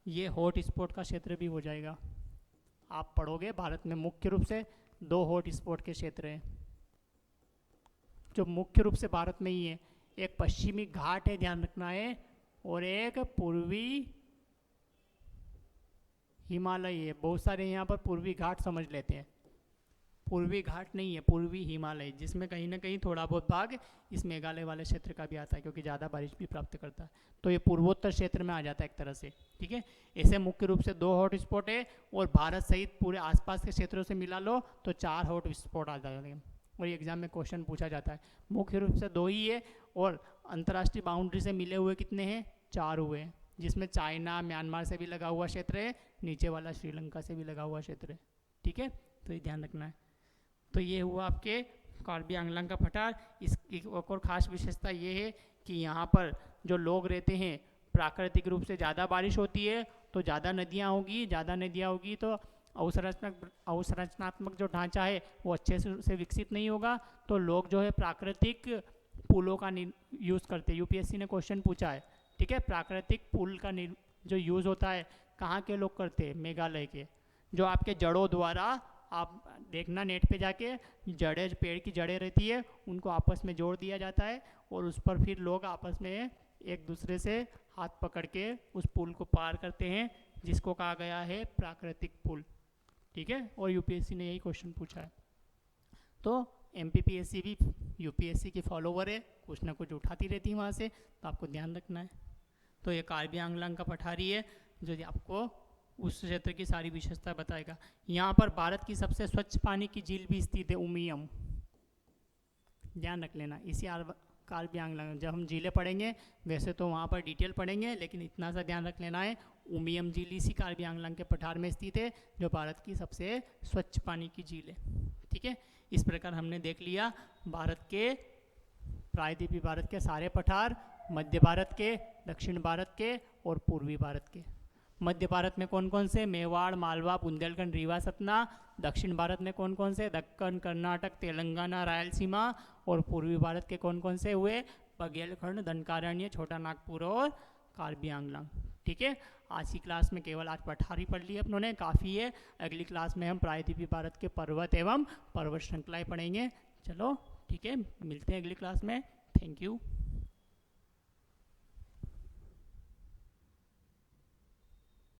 [SPEAKER 1] ये हॉट स्पॉट का क्षेत्र भी हो जाएगा। आप पढ़ोगे भारत में मुख्य रूप से 2 हॉट स्पॉट के क्षेत्र हैं जो मुख्य रूप से भारत में ही है। एक पश्चिमी घाट है, ध्यान रखना है, और एक पूर्वी हिमालय है। बहुत सारे यहाँ पर पूर्वी घाट समझ लेते हैं, पूर्वी घाट नहीं है, पूर्वी हिमालय, जिसमें कहीं ना कहीं थोड़ा बहुत भाग इस मेघालय वाले क्षेत्र का भी आता है, क्योंकि ज़्यादा बारिश भी प्राप्त करता है, तो ये पूर्वोत्तर क्षेत्र में आ जाता है एक तरह से। ठीक है, ऐसे मुख्य रूप से 2 हॉट स्पॉट है, और भारत सहित पूरे आसपास के क्षेत्रों से मिला लो तो 4 हॉट स्पॉट आ जाते हैं, और ये एग्जाम में क्वेश्चन पूछा जाता है। मुख्य रूप से 2 ही है, और अंतर्राष्ट्रीय बाउंड्री से मिले हुए कितने हैं, 4 हुए हैं, जिसमें चाइना, म्यांमार से भी लगा हुआ क्षेत्र है, नीचे वाला श्रीलंका से भी लगा हुआ क्षेत्र है। ठीक है, तो ये ध्यान रखना है। तो ये हुआ आपके कार्बी आंगलांग का पठार। इसकी एक और ख़ास विशेषता ये है कि यहाँ पर जो लोग रहते हैं, प्राकृतिक रूप से ज़्यादा बारिश होती है तो ज़्यादा नदियाँ होगी, ज़्यादा नदियाँ होगी तो अवसंरचनात्मक जो ढांचा है वो अच्छे से विकसित नहीं होगा, तो लोग जो है प्राकृतिक पुलों का यूज़ करते हैं। यूपीएससी ने क्वेश्चन पूछा है, ठीक है, प्राकृतिक पुल का जो यूज़ होता है कहाँ के लोग करते हैं, मेघालय के, जो आपके जड़ों द्वारा, आप देखना नेट पे जाके, जड़ें, पेड़ की जड़ें रहती है, उनको आपस में जोड़ दिया जाता है, और उस पर फिर लोग आपस में एक दूसरे से हाथ पकड़ के उस पुल को पार करते हैं, जिसको कहा गया है प्राकृतिक पुल। ठीक है, और यूपीएससी ने यही क्वेश्चन पूछा है। तो एमपीपीएससी भी यूपीएससी की फॉलोवर है, कुछ ना कुछ उठाती रहती है वहाँ से, तो आपको ध्यान रखना है। तो ये कार्बी आंगलांग का पठारी है जो आपको उस क्षेत्र की सारी विशेषता बताएगा। यहाँ पर भारत की सबसे स्वच्छ पानी की झील भी स्थित है, उमियम, ध्यान रख लेना। इसी कार्बी आंगलांग, जब हम झीलें पढ़ेंगे वैसे तो वहाँ पर डिटेल पढ़ेंगे, लेकिन इतना सा ध्यान रख लेना है, उमियम झील इसी कार्बी आंगलांग के पठार में स्थित है, जो भारत की सबसे स्वच्छ पानी की झील है। ठीक है, इस प्रकार हमने देख लिया भारत के प्रायद्वीपीय भारत के सारे पठार, मध्य भारत के, दक्षिण भारत के और पूर्वी भारत के। मध्य भारत में कौन कौन से? मेवाड़, मालवा, बुंदेलखंड, रीवा, सतना। दक्षिण भारत में कौन कौन से? दक्कन, कर्नाटक, तेलंगाना, रायलसीमा। और पूर्वी भारत के कौन कौन से हुए? बघेलखंड, दंडकारण्य, छोटा नागपुर और कार्बी आंगलांग। ठीक है, आज की क्लास में केवल आज पठार ही पढ़ लिए अपनों ने, काफ़ी है। अगली क्लास में हम प्रायद्वीपीय भारत के पर्वत एवं पर्वत श्रृंखलाएँ पढ़ेंगे। चलो ठीक है, मिलते हैं अगली क्लास में। Thank you.